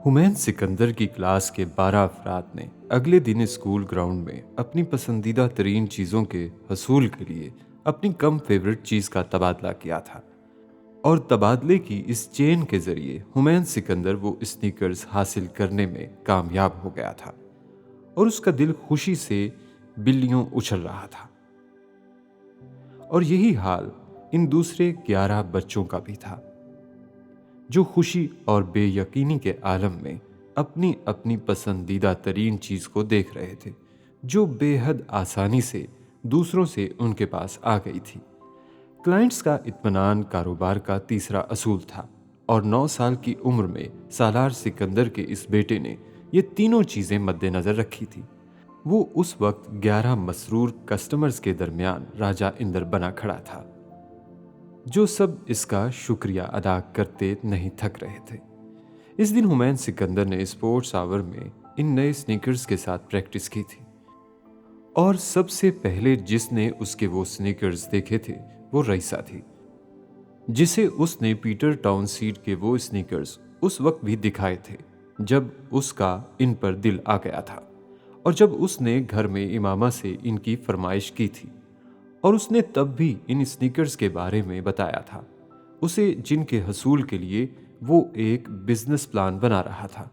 Human Sikandar की class के 12 अफराद ने अगले दिन स्कूल ग्राउंड में अपनी पसंदीदा तरीन चीज़ों के हसूल के लिए अपनी कम फेवरेट चीज़ का तबादला किया था। और तबादले की इस चेन के जरिए हुमैन सिकंदर वो स्नीकर्स हासिल करने में कामयाब हो गया था और उसका दिल खुशी से बिल्लियों उछल रहा था। और यही हाल इन दूसरे 11 बच्चों का भी था, जो खुशी और बेयकीनी के आलम में अपनी अपनी पसंदीदा तरीन चीज को देख रहे थे, जो बेहद आसानी से दूसरों से उनके पास आ गई थी। क्लाइंट्स का इत्मीनान कारोबार का तीसरा असूल था और 9 साल की उम्र में सालार सिकंदर के इस बेटे ने ये तीनों चीजें मद्देनजर रखी थी। वो उस वक्त 11 मसरूर कस्टमर्स के दरमियान राजा इंदर बना खड़ा था, जो सब इसका शुक्रिया अदा करते नहीं थक रहे थे। इस दिन हुमैन सिकंदर ने स्पोर्ट्स आवर में इन नए स्नीकर्स के साथ प्रैक्टिस की थी और सबसे पहले जिसने उसके वो स्नीकर्स देखे थे वो रईसा थी, जिसे उसने पीटर टाउन सीड के वो स्नीकर्स उस वक्त भी दिखाए थे जब उसका इन पर दिल आ गया था और जब उसने घर में इमामा से इनकी फरमाइश की थी। और उसने तब भी इन स्नीकर्स के बारे में बताया था उसे, जिनके हसूल के लिए वो एक बिजनेस प्लान बना रहा था।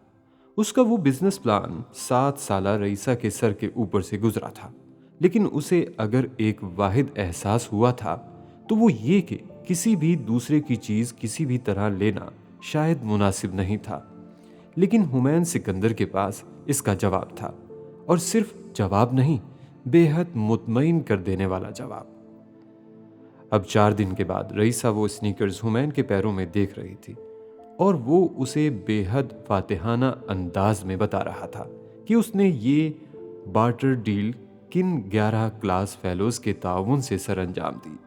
उसका वो बिजनेस प्लान 7 साला रईसा के सर के ऊपर से गुजरा था, लेकिन उसे अगर एक वाहिद एहसास हुआ था तो वो ये कि किसी भी दूसरे की चीज़ किसी भी तरह लेना शायद मुनासिब नहीं था। लेकिन हुमैन सिकंदर के पास इसका जवाब था, और सिर्फ जवाब नहीं, बेहद मुतमईन कर देने वाला जवाब। अब 4 दिन के बाद रईसा वो स्नीकर्स हुमैन के पैरों में देख रही थी और वो उसे बेहद फातिहाना अंदाज में बता रहा था कि उसने ये बार्टर डील किन 11 क्लास फेलोज के ताउन से सरअंजाम दी,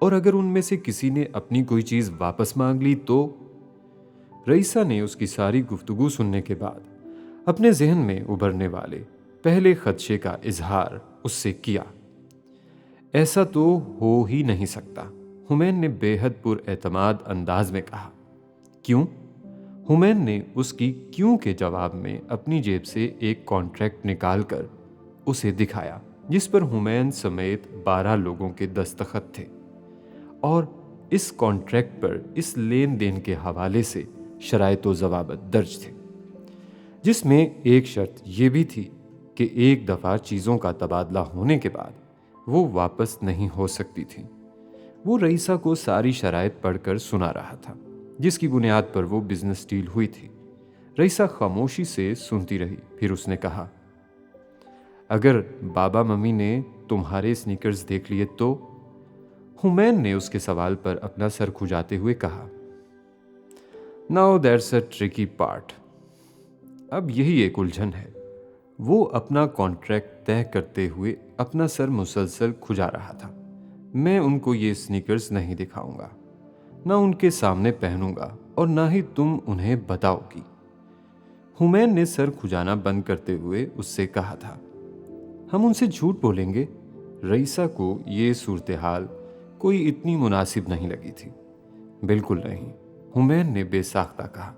और अगर उनमें से किसी ने अपनी कोई चीज़ वापस मांग ली तो। रईसा ने उसकी सारी गुफ्तगू सुनने के बाद अपने जहन में उभरने वाले पहले खदशे का इजहार उससे किया। ऐसा तो हो ही नहीं सकता, हुमैन ने बेहद पुरएतमाद अंदाज में कहा। क्यों? हुमैन ने उसकी क्यों के जवाब में अपनी जेब से एक कॉन्ट्रैक्ट निकालकर उसे दिखाया, जिस पर हुमैन समेत 12 लोगों के दस्तखत थे और इस कॉन्ट्रैक्ट पर इस लेन देन के हवाले से शराइत व ज़वाबित दर्ज थे, जिसमें एक शर्त यह भी थी कि एक दफ़ा चीज़ों का तबादला होने के बाद वो वापस नहीं हो सकती थी। वो रईसा को सारी शराइत पढ़कर सुना रहा था, जिसकी बुनियाद पर वो बिजनेस डील हुई थी। रईसा खामोशी से सुनती रही, फिर उसने कहा, अगर बाबा मम्मी ने तुम्हारे स्नीकर्स देख लिए तो? हुमैन ने उसके सवाल पर अपना सर खुजाते हुए कहा, now that's a tricky part. अब यही एक उलझन है। वो अपना कॉन्ट्रैक्ट तय करते हुए अपना सर मुसलसल खुजा रहा था। मैं उनको ये स्नीकर्स नहीं दिखाऊंगा, ना उनके सामने पहनूंगा और ना ही तुम उन्हें बताओगी। हुमैन ने सर खुजाना बंद करते हुए उससे कहा था। हम उनसे झूठ बोलेंगे? रईसा को ये सूरत हाल कोई इतनी मुनासिब नहीं लगी थी। बिल्कुल नहीं, हुमैन ने बेसाख्ता कहा।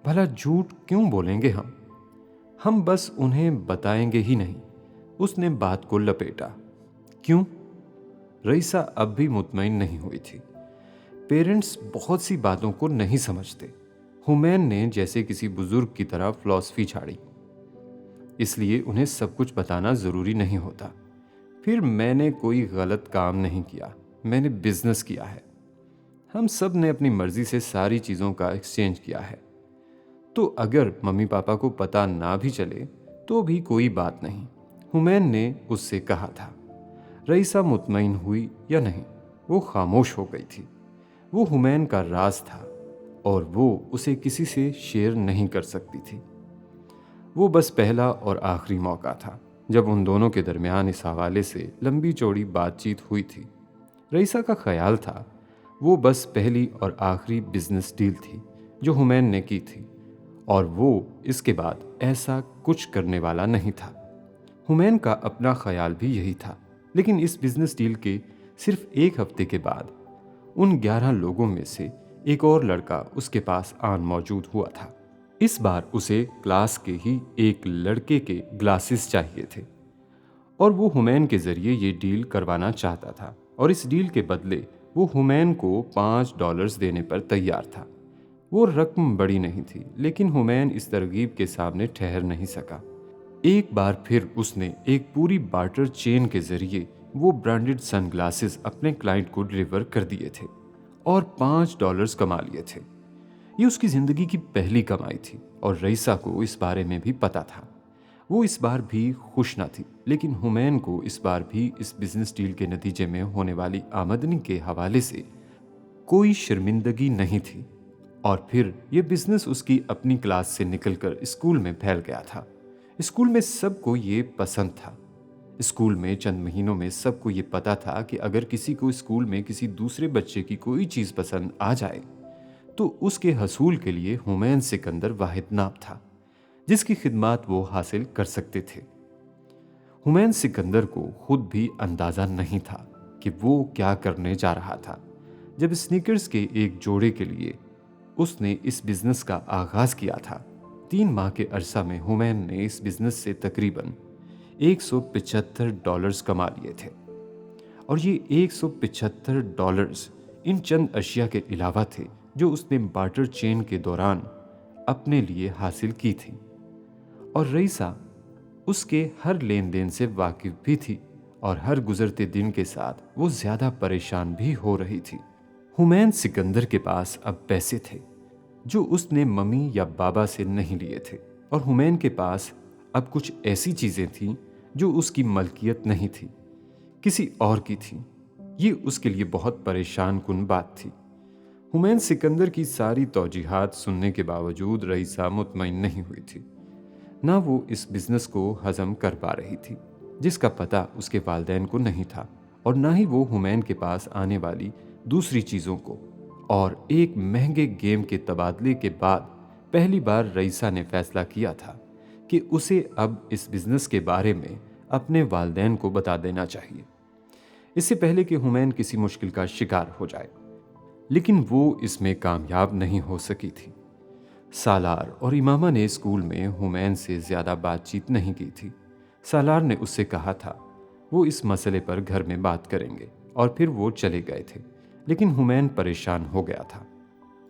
भला झूठ क्यों बोलेंगे हम बस उन्हें बताएंगे ही नहीं। उसने बात को लपेटा। क्यों? रईसा अब भी मुतमईन नहीं हुई थी। पेरेंट्स बहुत सी बातों को नहीं समझते, हुमैन ने जैसे किसी बुजुर्ग की तरह फिलॉसफी झाड़ी। इसलिए उन्हें सब कुछ बताना जरूरी नहीं होता। फिर मैंने कोई गलत काम नहीं किया, मैंने बिजनेस किया है। हम सब ने अपनी मर्जी से सारी चीज़ों का एक्सचेंज किया है, तो अगर मम्मी पापा को पता ना भी चले तो भी कोई बात नहीं, हुमैन ने उससे कहा था। रईसा मुतमईन हुई या नहीं, वो खामोश हो गई थी। वो हुमैन का राज था और वो उसे किसी से शेयर नहीं कर सकती थी। वो बस पहला और आखिरी मौका था जब उन दोनों के दरमियान इस हवाले से लंबी चौड़ी बातचीत हुई थी। रईसा का ख्याल था वो बस पहली और आखिरी बिजनेस डील थी जो हुमैन ने की थी, और वो इसके बाद ऐसा कुछ करने वाला नहीं था। हुमैन का अपना ख्याल भी यही था। लेकिन इस बिजनेस डील के सिर्फ एक हफ्ते के बाद उन 11 लोगों में से एक और लड़का उसके पास आन मौजूद हुआ था। इस बार उसे क्लास के ही एक लड़के के ग्लासेस चाहिए थे और वो हुमैन के जरिए ये डील करवाना चाहता था और इस डील के बदले वो हुमैन को $5 देने पर तैयार था। वो रकम बड़ी नहीं थी, लेकिन हुमैन इस तरगीब के सामने ठहर नहीं सका। एक बार फिर उसने एक पूरी बार्टर चेन के जरिए वो ब्रांडेड सनग्लासेस अपने क्लाइंट को डिलीवर कर दिए थे और $5 कमा लिए थे। ये उसकी जिंदगी की पहली कमाई थी और रईसा को इस बारे में भी पता था। वो इस बार भी खुश न थी, लेकिन हुमैन को इस बार भी इस बिजनेस डील के नतीजे में होने वाली आमदनी के हवाले से कोई शर्मिंदगी नहीं थी। और फिर ये बिजनेस उसकी अपनी क्लास से निकलकर स्कूल में फैल गया था। स्कूल में सबको ये पसंद था। स्कूल में चंद महीनों में सबको ये पता था कि अगर किसी को स्कूल में किसी दूसरे बच्चे की कोई चीज़ पसंद आ जाए तो उसके हसूल के लिए हुमैन सिकंदर वाहिद नाम था जिसकी खिदमत वो हासिल कर सकते थे। हुमैन सिकंदर को खुद भी अंदाज़ा नहीं था कि वो क्या करने जा रहा था जब स्नीकर्स के एक जोड़े के लिए उसने इस बिज़नेस का आगाज़ किया था। 3 माह के अरसा में हुमैन ने इस बिज़नेस से तकरीबन $175 कमा लिए थे और ये $175 इन चंद अशिया के अलावा थे जो उसने बार्टर चेन के दौरान अपने लिए हासिल की थी और रईसा उसके हर लेन देन से वाकिफ भी थी और हर गुजरते दिन के साथ वो ज़्यादा परेशान भी हो रही थी। हुमैन सिकंदर के पास अब पैसे थे जो उसने मम्मी या बाबा से नहीं लिए थे और हुमैन के पास अब कुछ ऐसी चीज़ें थीं जो उसकी मलकियत नहीं थी, किसी और की थी। ये उसके लिए बहुत परेशान कुन बात थी। हुमैन सिकंदर की सारी तौजीहात सुनने के बावजूद रईसा मुतमईन नहीं हुई थी। ना वो इस बिज़नेस को हजम कर पा रही थी जिसका पता उसके वालिदैन को नहीं था और ना ही वो हुमैन के पास आने वाली दूसरी चीज़ों को। और एक महंगे गेम के तबादले के बाद पहली बार रईसा ने फैसला किया था कि उसे अब इस बिज़नेस के बारे में अपने वालिदैन को बता देना चाहिए, इससे पहले कि हुमैन किसी मुश्किल का शिकार हो जाए। लेकिन वो इसमें कामयाब नहीं हो सकी थी। सालार और इमामा ने स्कूल में हुमैन से ज़्यादा बातचीत नहीं की थी। सालार ने उससे कहा था वो इस मसले पर घर में बात करेंगे और फिर वो चले गए थे, लेकिन हुमैन परेशान हो गया था।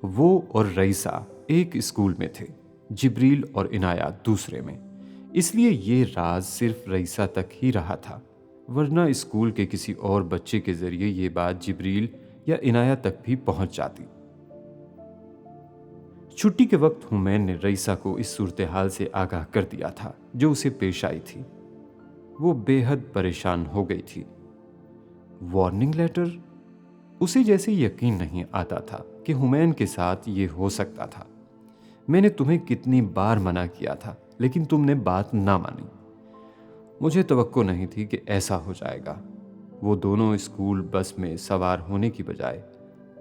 वो और रईसा एक स्कूल में थे, जिब्रील और इनायत दूसरे में, इसलिए ये राज सिर्फ रईसा तक ही रहा था, वरना स्कूल के किसी और बच्चे के जरिए ये बात जिब्रील या इनायत तक भी पहुंच जाती। छुट्टी के वक्त हुमैन ने रईसा को इस सूरत हाल से आगाह कर दिया था जो उसे पेश आई थी। वो बेहद परेशान हो गई थी। Warning letter? उसे जैसे यकीन नहीं आता था कि हुमैन के साथ ये हो सकता था। मैंने तुम्हें कितनी बार मना किया था, लेकिन तुमने बात ना मानी। मुझे तवक्को नहीं थी कि ऐसा हो जाएगा। वो दोनों स्कूल बस में सवार होने की बजाय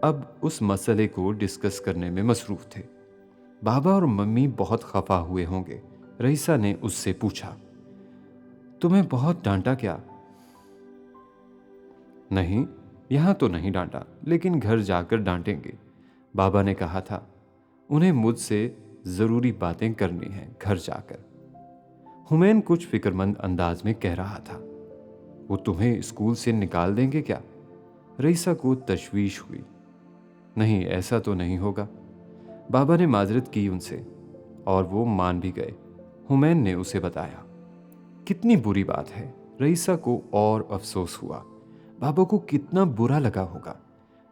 अब उस मसले को डिस्कस करने में मसरूफ थे। बाबा और मम्मी बहुत खफा हुए होंगे। रईसा ने उससे पूछा, तुम्हें बहुत डांटा क्या? नहीं, यहाँ तो नहीं डांटा, लेकिन घर जाकर डांटेंगे। बाबा ने कहा था उन्हें मुझसे ज़रूरी बातें करनी हैं घर जाकर। हुमैन कुछ फिक्रमंद अंदाज में कह रहा था, वो तुम्हें स्कूल से निकाल देंगे क्या? रईसा को तशवीश हुई। नहीं, ऐसा तो नहीं होगा। बाबा ने माजरत की उनसे और वो मान भी गए। हुमैन ने उसे बताया। कितनी बुरी बात है। रईसा को और अफसोस हुआ। बाबा को कितना बुरा लगा होगा।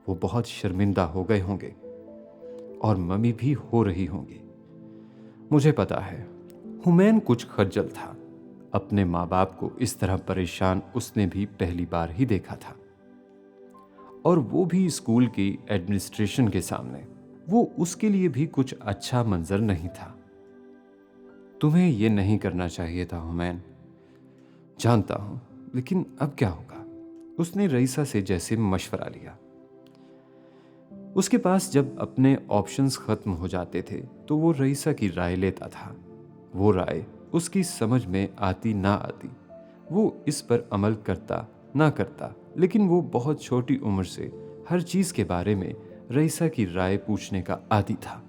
वो बहुत शर्मिंदा हो गए होंगे और मम्मी भी हो रही होंगी। मुझे पता है। हुमैन कुछ खज्जल था। अपने माँ बाप को इस तरह परेशान उसने भी पहली बार ही देखा था, और वो भी स्कूल की एडमिनिस्ट्रेशन के सामने। वो उसके लिए भी कुछ अच्छा मंजर नहीं था। तुम्हें ये नहीं करना चाहिए था हुमैन। जानता हूं, लेकिन अब क्या होगा? उसने रईसा से जैसे मशवरा लिया। उसके पास जब अपने ऑप्शंस खत्म हो जाते थे तो वो रईसा की राय लेता था। वो राय उसकी समझ में आती ना आती, वो इस पर अमल करता ना करता, लेकिन वो बहुत छोटी उम्र से हर चीज़ के बारे में रईसा की राय पूछने का आदी था।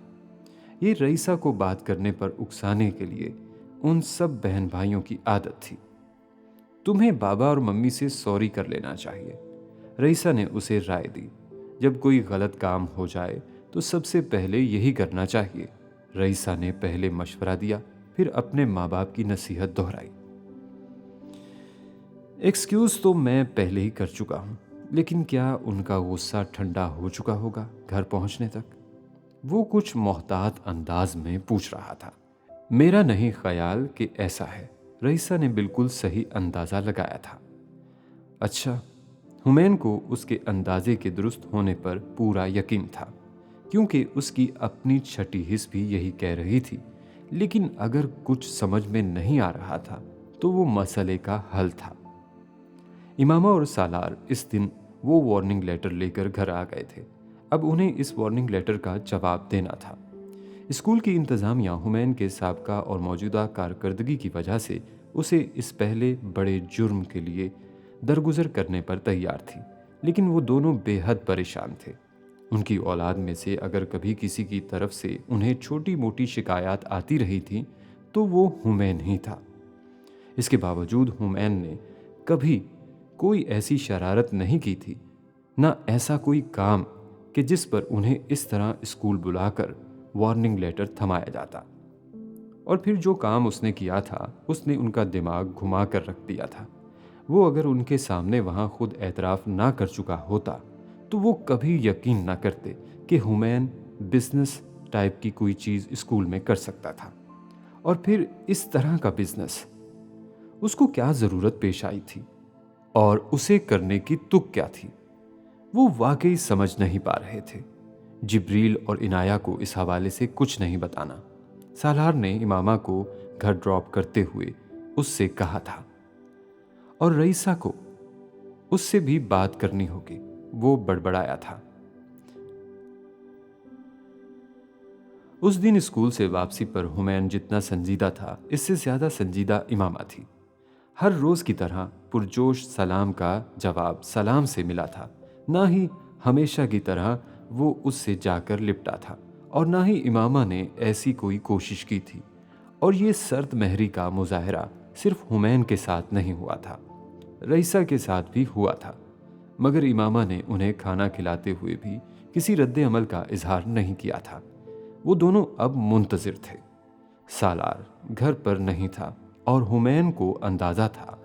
ये रईसा को बात करने पर उकसाने के लिए उन सब बहन भाइयों की आदत थी। तुम्हें बाबा और मम्मी से सॉरी कर लेना चाहिए, रईसा ने उसे राय दी। जब कोई गलत काम हो जाए तो सबसे पहले यही करना चाहिए। रईसा ने पहले मशवरा दिया, फिर अपने माँ बाप की नसीहत दोहराई। एक्सक्यूज तो मैं पहले ही कर चुका हूं, लेकिन क्या उनका गुस्सा ठंडा हो चुका होगा घर पहुंचने तक? वो कुछ मोहतात अंदाज में पूछ रहा था। मेरा नहीं ख्याल कि ऐसा है, रईसा ने बिल्कुल सही अंदाजा लगाया था। अच्छा, हुमैन को उसके अंदाजे के दुरुस्त होने पर पूरा यकीन था, क्योंकि उसकी अपनी छठी हिस्स भी यही कह रही थी। लेकिन अगर कुछ समझ में नहीं आ रहा था तो वो मसले का हल था। इमामा और सालार इस दिन वो वार्निंग लेटर लेकर घर आ गए थे। अब उन्हें इस वार्निंग लेटर का जवाब देना था। स्कूल की इंतज़ामिया हुमैन के साबका और मौजूदा कारकर्दगी की वजह से उसे इस पहले बड़े जुर्म के लिए दरगुजर करने पर तैयार थी, लेकिन वो दोनों बेहद परेशान थे। उनकी औलाद में से अगर कभी किसी की तरफ से उन्हें छोटी मोटी शिकायत आती रही थी तो वो हुमैन ही था। इसके बावजूद हुमैन ने कभी कोई ऐसी शरारत नहीं की थी, ना ऐसा कोई काम कि जिस पर उन्हें इस तरह स्कूल बुलाकर वार्निंग लेटर थमाया जाता। और फिर जो काम उसने किया था उसने उनका दिमाग घुमा कर रख दिया था। वो अगर उनके सामने वहाँ खुद एतराफ़ ना कर चुका होता तो वो कभी यकीन ना करते कि हुमैन बिजनेस टाइप की कोई चीज़ स्कूल में कर सकता था। और फिर इस तरह का बिजनेस उसको क्या ज़रूरत पेश आई थी और उसे करने की तुक क्या थी? वो वाकई समझ नहीं पा रहे थे। जिब्रील और इनाया को इस हवाले से कुछ नहीं बताना। सालार ने इमामा को घर ड्रॉप करते हुए उससे कहा था, और रईसा को उससे भी बात करनी होगी, वो बड़बड़ाया था। उस दिन स्कूल से वापसी पर हुमैन जितना संजीदा था, इससे ज्यादा संजीदा इमामा थी। हर रोज की तरह पुरजोश सलाम का जवाब सलाम से मिला था। ना ही हमेशा की तरह वो उससे जाकर लिपटा था, और ना ही इमामा ने ऐसी कोई कोशिश की थी। और ये सर्द महरी का मुजाहरा सिर्फ हुमैन के साथ नहीं हुआ था, रईसा के साथ भी हुआ था। मगर इमामा ने उन्हें खाना खिलाते हुए भी किसी रद्द अमल का इजहार नहीं किया था। वो दोनों अब मुंतजिर थे। सालार घर पर नहीं था, और हुमैन को अंदाजा था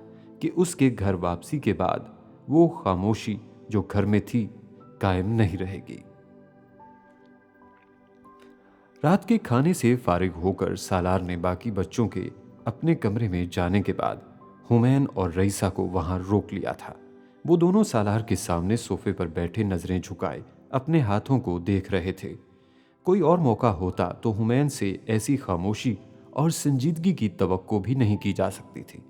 कि उसके घर वापसी के बाद वो खामोशी जो घर में थी कायम नहीं रहेगी। रात के खाने से फारिग होकर सालार ने बाकी बच्चों के अपने कमरे में जाने के बाद हुमैन और रईसा को वहां रोक लिया था। वो दोनों सालार के सामने सोफे पर बैठे नजरें झुकाए अपने हाथों को देख रहे थे। कोई और मौका होता तो हुमैन से ऐसी खामोशी और संजीदगी की तवक्को भी नहीं की जा सकती थी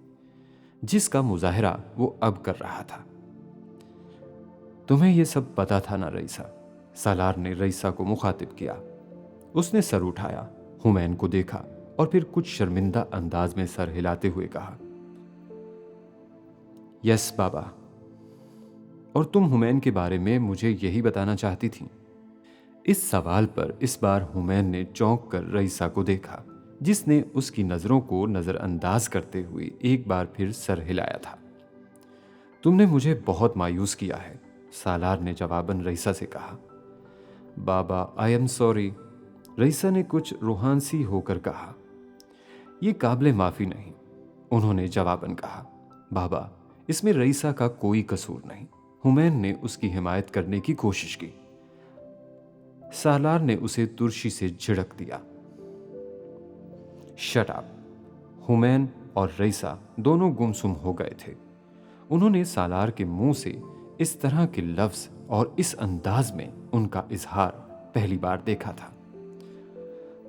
जिसका मुजाहरा वो अब कर रहा था। तुम्हें यह सब पता था ना रईसा? सालार ने रईसा को मुखातिब किया। उसने सर उठाया, हुमैन को देखा और फिर कुछ शर्मिंदा अंदाज में सर हिलाते हुए कहा, यस बाबा। और तुम हुमैन के बारे में मुझे यही बताना चाहती थी? इस सवाल पर इस बार हुमैन ने चौंक कर रईसा को देखा, जिसने उसकी नजरों को नजरअंदाज करते हुए एक बार फिर सर हिलाया था। तुमने मुझे बहुत मायूस किया है, सालार ने जवाबन रईसा से कहा। बाबा आई एम सॉरी, रईसा ने कुछ रूहानसी होकर कहा। यह काबिले माफी नहीं, उन्होंने जवाबन कहा। बाबा, इसमें रईसा का कोई कसूर नहीं। हुमैन ने उसकी हिमायत करने की कोशिश की। सालार ने उसे तुर्शी से झिड़क दिया। Shut up. हुमैन और रईसा दोनों गुमसुम हो गए थे। उन्होंने सालार के मुंह से इस तरह के लफ्ज और इस अंदाज में उनका इजहार पहली बार देखा था।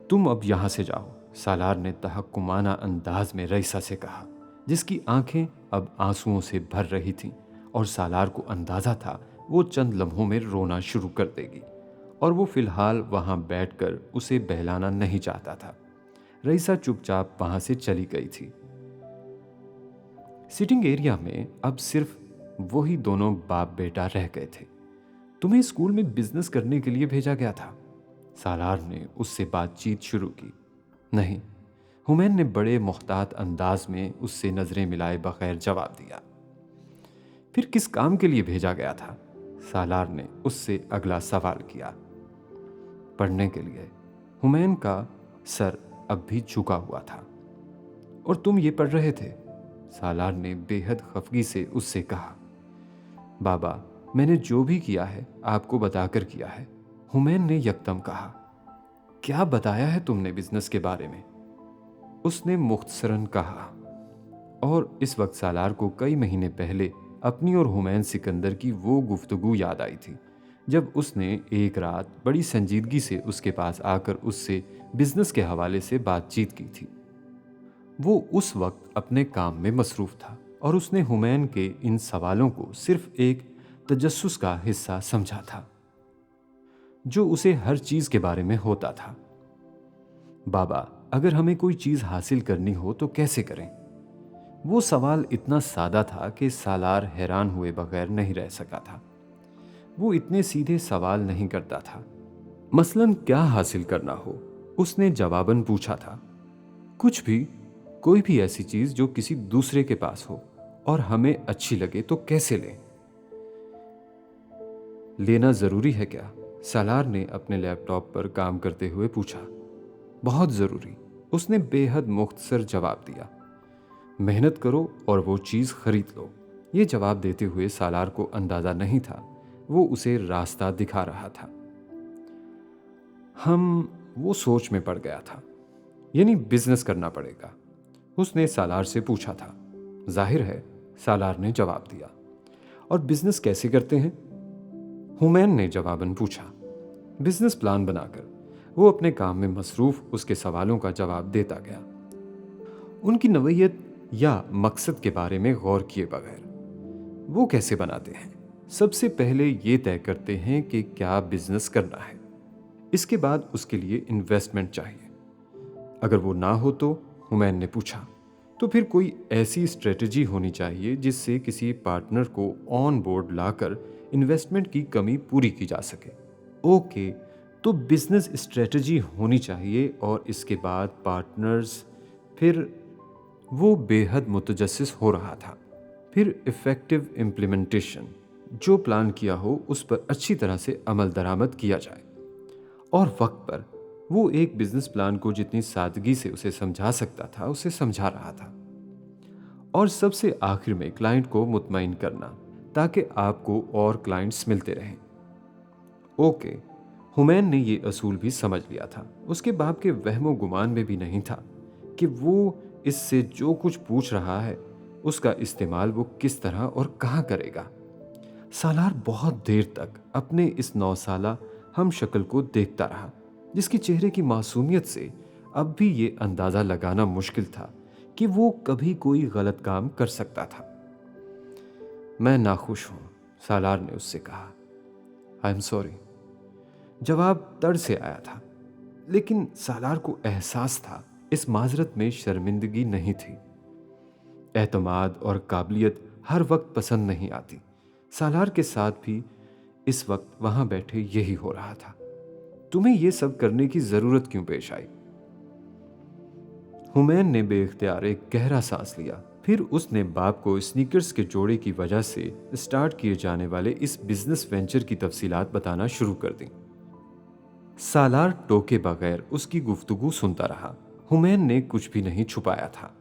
तुम अब यहां से जाओ, सालार ने तहक्कुमाना अंदाज में रईसा से कहा, जिसकी आंखें अब आंसुओं से भर रही थीं, और सालार को अंदाजा था वो चंद लम्हों में रोना शुरू कर देगी, और वो फिलहाल वहां बैठकर उसे बहलाना नहीं चाहता था। रईसा चुपचाप वहां से चली गई थी। सिटिंग एरिया में अब सिर्फ वही दोनों बाप बेटा रह गए थे। तुम्हें स्कूल में बिजनेस करने के लिए भेजा गया था, सालार ने उससे बातचीत शुरू की। नहीं, हुमैन ने बड़े मोहतात अंदाज में उससे नजरें मिलाए बगैर जवाब दिया। फिर किस काम के लिए भेजा गया था? सालार ने उससे अगला सवाल किया। पढ़ने के लिए। हुमैन का सर अब भी झुका हुआ था। और तुम ये पढ़ रहे थे? सालार ने बेहद खफगी से उससे कहा। बाबा, मैंने जो भी किया है आपको बताकर किया है, हुमैन ने यकदम कहा। क्या बताया है तुमने बिजनेस के बारे में? उसने मुख्तसरन कहा। और इस वक्त सालार को कई महीने पहले अपनी और हुमैन सिकंदर की वो गुफ्तगू याद आई थी जब उसने एक रात बड़ी संजीदगी से उसके पास आकर उससे बिजनेस के हवाले से बातचीत की थी। वो उस वक्त अपने काम में मसरूफ था और उसने हुमैन के इन सवालों को सिर्फ एक तजस्सुस का हिस्सा समझा था जो उसे हर चीज के बारे में होता था। बाबा, अगर हमें कोई चीज हासिल करनी हो तो कैसे करें? वो सवाल इतना सादा था कि सालार हैरान हुए बगैर नहीं रह सका था। वो इतने सीधे सवाल नहीं करता था। मसलन क्या हासिल करना हो, उसने जवाबन पूछा था। कुछ भी, कोई भी ऐसी चीज जो किसी दूसरे के पास हो और हमें अच्छी लगे तो कैसे लें? लेना जरूरी है क्या? सालार ने अपने लैपटॉप पर काम करते हुए पूछा। बहुत जरूरी, उसने बेहद मुख्तसर जवाब दिया। मेहनत करो और वो चीज खरीद लो। ये जवाब देते हुए सालार को अंदाजा नहीं था वो उसे रास्ता दिखा रहा था। वो सोच में पड़ गया था। यानी बिजनेस करना पड़ेगा, उसने सालार से पूछा था। जाहिर है, सालार ने जवाब दिया। और बिजनेस कैसे करते हैं? हुमैन ने जवाबन पूछा। बिजनेस प्लान बनाकर। वो अपने काम में मसरूफ उसके सवालों का जवाब देता गया, उनकी नवैयत या मकसद के बारे में गौर किए बगैर। वो कैसे बनाते हैं? सबसे पहले ये तय करते हैं कि क्या बिजनेस करना है। इसके बाद उसके लिए इन्वेस्टमेंट चाहिए। अगर वो ना हो तो, हुमैन ने पूछा, तो फिर कोई ऐसी स्ट्रेटजी होनी चाहिए जिससे किसी पार्टनर को ऑन बोर्ड लाकर इन्वेस्टमेंट की कमी पूरी की जा सके। ओके, तो बिजनेस स्ट्रेटजी होनी चाहिए और इसके बाद पार्टनर्स। फिर वो बेहद मुतजस्सिस हो रहा था। फिर इफेक्टिव इम्प्लीमेंटेशन, जो प्लान किया हो उस पर अच्छी तरह से अमल दरामद किया जाए और वक्त पर। वो एक बिजनेस प्लान को जितनी सादगी से उसे समझा सकता था उसे समझा रहा था। और सबसे आखिर में क्लाइंट को मुतमईन करना ताकि आपको और क्लाइंट्स मिलते रहें। ओके, हुमैन ने ये असूल भी समझ लिया था। उसके बाप के वहमो गुमान में भी नहीं था कि वो इससे जो कुछ पूछ रहा है उसका इस्तेमाल वो किस तरह और कहाँ करेगा। सालार बहुत देर तक अपने इस 9 साला हम शक्ल को देखता रहा जिसके चेहरे की मासूमियत से अब भी ये अंदाजा लगाना मुश्किल था कि वो कभी कोई गलत काम कर सकता था। मैं नाखुश हूं, सालार ने उससे कहा। आई एम सॉरी, जवाब तड़ से आया था, लेकिन सालार को एहसास था इस माजरत में शर्मिंदगी नहीं थी। एतमाद और काबिलियत हर वक्त पसंद नहीं आती। सालार के साथ भी इस वक्त वहां बैठे यही हो रहा था। तुम्हें यह सब करने की जरूरत क्यों पेश आई? हुमैन ने बेइख्तियार एक गहरा सांस लिया। फिर उसने बाप को स्नीकर्स के जोड़े की वजह से स्टार्ट किए जाने वाले इस बिजनेस वेंचर की तफसीलात बताना शुरू कर दी। सालार टोके बगैर उसकी गुफ्तगू सुनता रहा। हुमैन ने कुछ भी नहीं छुपाया था।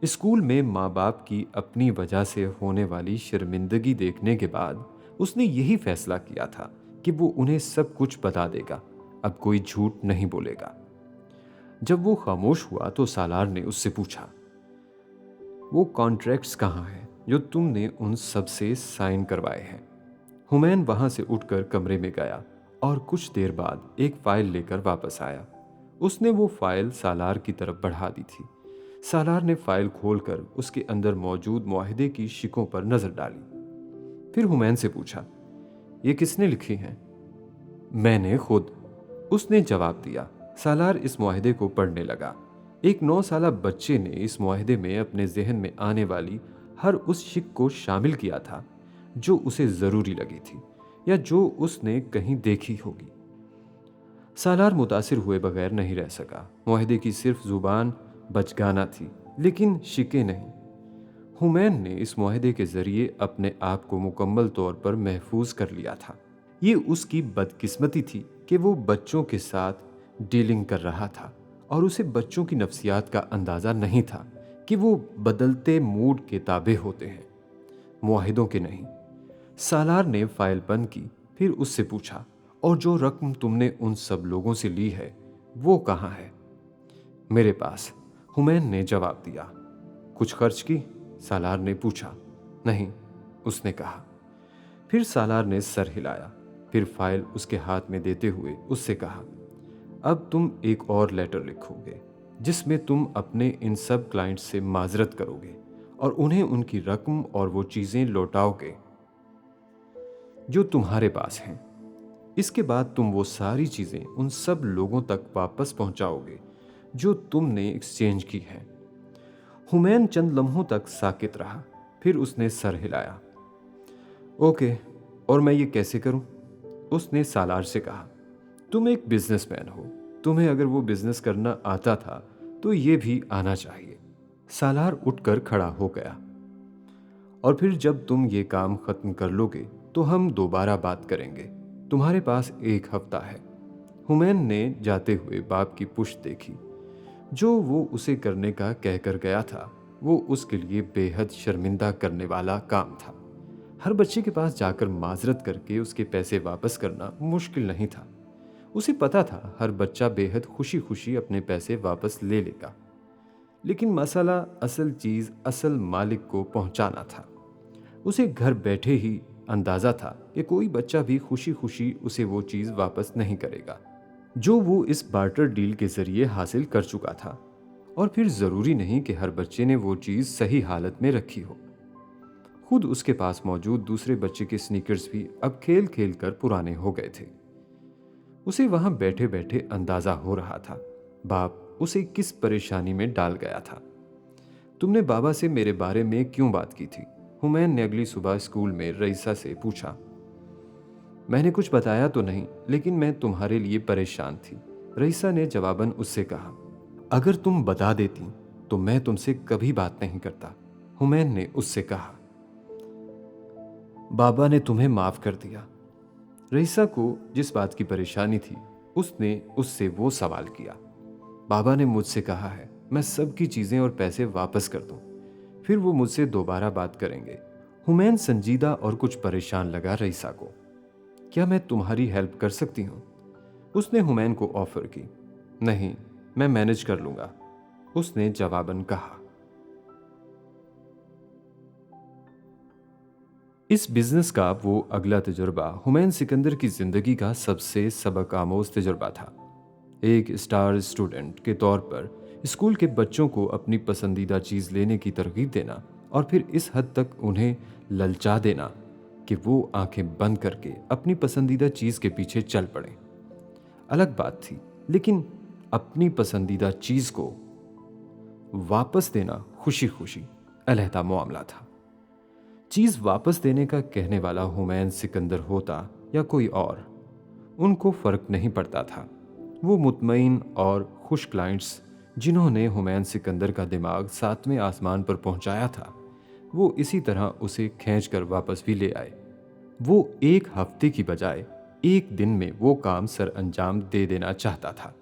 स्कूल में माँ बाप की अपनी वजह से होने वाली शर्मिंदगी देखने के बाद उसने यही फैसला किया था कि वो उन्हें सब कुछ बता देगा, अब कोई झूठ नहीं बोलेगा। जब वो खामोश हुआ तो सालार ने उससे पूछा, वो कॉन्ट्रैक्ट्स कहाँ हैं जो तुमने उन सब से साइन करवाए हैं? हुमैन वहां से उठकर कमरे में गया और कुछ देर बाद एक फाइल लेकर वापस आया। उसने वो फाइल सालार की तरफ बढ़ा दी थी। सालार ने फाइल खोलकर उसके अंदर मौजूद मुआहिदे की शिकों पर नजर डाली। फिर हुमैन से पूछा, ये किसने लिखी हैं? मैंने खुद, उसने जवाब दिया। सालार इस मुआहिदे को पढ़ने लगा। एक 9 साला बच्चे ने इस मुआहिदे में अपने जहन में आने वाली हर उस शिक को शामिल किया था जो उसे जरूरी लगी थी या जो उसने कहीं देखी होगी। सालार मुतासिर हुए बगैर नहीं रह सका। मुआहिदे की सिर्फ जुबान बचगाना थी, लेकिन शिके नहीं। हुमैन ने इस मुआहिदे के जरिए अपने आप को मुकम्मल तौर पर महफूज कर लिया था। ये उसकी बदकिस्मती थी कि वो बच्चों के साथ डीलिंग कर रहा था और उसे बच्चों की नफ्सियात का अंदाज़ा नहीं था कि वो बदलते मूड के ताबे होते हैं, मुआहिदों के नहीं। सालार ने फाइल बंद की, फिर उससे पूछा, और जो रकम तुमने उन सब लोगों से ली है वो कहाँ है? मेरे पास, हुमैन ने जवाब दिया। कुछ खर्च की? सालार ने पूछा। नहीं, उसने कहा। फिर सालार ने सर हिलाया, फिर फाइल उसके हाथ में देते हुए उससे कहा, अब तुम एक और लेटर लिखोगे जिसमें तुम अपने इन सब क्लाइंट्स से माजरत करोगे और उन्हें उनकी रकम और वो चीज़ें लौटाओगे जो तुम्हारे पास हैं। इसके बाद तुम वो सारी चीज़ें उन सब लोगों तक वापस पहुंचाओगे जो तुमने एक्सचेंज की हैं। हुमैन चंद लम्हों तक साकित रहा, फिर उसने सर हिलाया। ओके, और मैं ये कैसे करूं? उसने सालार से कहा। तुम एक बिजनेसमैन हो, तुम्हें अगर वो बिजनेस करना आता था तो ये भी आना चाहिए। सालार उठकर खड़ा हो गया। और फिर जब तुम ये काम खत्म कर लोगे तो हम दोबारा बात करेंगे। तुम्हारे पास एक हफ्ता है। हुमैन ने जाते हुए बाप की पुश्त देखी। जो वो उसे करने का कहकर गया था वो उसके लिए बेहद शर्मिंदा करने वाला काम था। हर बच्चे के पास जाकर माजरत करके उसके पैसे वापस करना मुश्किल नहीं था। उसे पता था हर बच्चा बेहद खुशी खुशी अपने पैसे वापस ले लेगा, लेकिन मसला असल चीज असल मालिक को पहुंचाना था। उसे घर बैठे ही अंदाजा था कि कोई बच्चा भी खुशी खुशी उसे वो चीज वापस नहीं करेगा जो वो इस बार्टर डील के जरिए हासिल कर चुका था। और फिर जरूरी नहीं कि हर बच्चे ने वो चीज सही हालत में रखी हो। खुद उसके पास मौजूद दूसरे बच्चे के स्नीकर्स भी अब खेल खेल कर पुराने हो गए थे। उसे वहां बैठे बैठे अंदाजा हो रहा था बाप उसे किस परेशानी में डाल गया था। तुमने बाबा से मेरे बारे में क्यों बात की थी? हुमैन ने अगली सुबह स्कूल में रईसा से पूछा। मैंने कुछ बताया तो नहीं, लेकिन मैं तुम्हारे लिए परेशान थी, रईसा ने जवाबन उससे कहा। अगर तुम बता देती तो मैं तुमसे कभी बात नहीं करता, हुमैन ने उससे कहा। बाबा ने तुम्हें माफ कर दिया। रईसा को जिस बात की परेशानी थी उसने उससे वो सवाल किया। बाबा ने मुझसे कहा है मैं सबकी चीजें और पैसे वापस कर दूं, फिर वो मुझसे दोबारा बात करेंगे। हुमैन संजीदा और कुछ परेशान लगा रईसा को। क्या मैं तुम्हारी हेल्प कर सकती हूँ? उसने हुमैन को ऑफर की। नहीं, मैं मैनेज कर लूंगा, उसने जवाबन कहा। इस बिजनेस का वो अगला तजुर्बा हुमैन सिकंदर की जिंदगी का सबसे सबक आमोज तजुर्बा था। एक स्टार स्टूडेंट के तौर पर स्कूल के बच्चों को अपनी पसंदीदा चीज़ लेने की तरगीब देना और फिर इस हद तक उन्हें ललचा देना कि वो आंखें बंद करके अपनी पसंदीदा चीज़ के पीछे चल पड़ें अलग बात थी, लेकिन अपनी पसंदीदा चीज़ को वापस देना खुशी खुशी अलहदा मामला था। चीज़ वापस देने का कहने वाला हुमैन सिकंदर होता या कोई और, उनको फ़र्क नहीं पड़ता था। वो मुतमईन और खुश क्लाइंट्स जिन्होंने हुमैन सिकंदर का दिमाग सातवें आसमान पर पहुंचाया था वो इसी तरह उसे खींच कर वापस भी ले आए। वो एक हफ्ते की बजाय एक दिन में वो काम सर अंजाम दे देना चाहता था,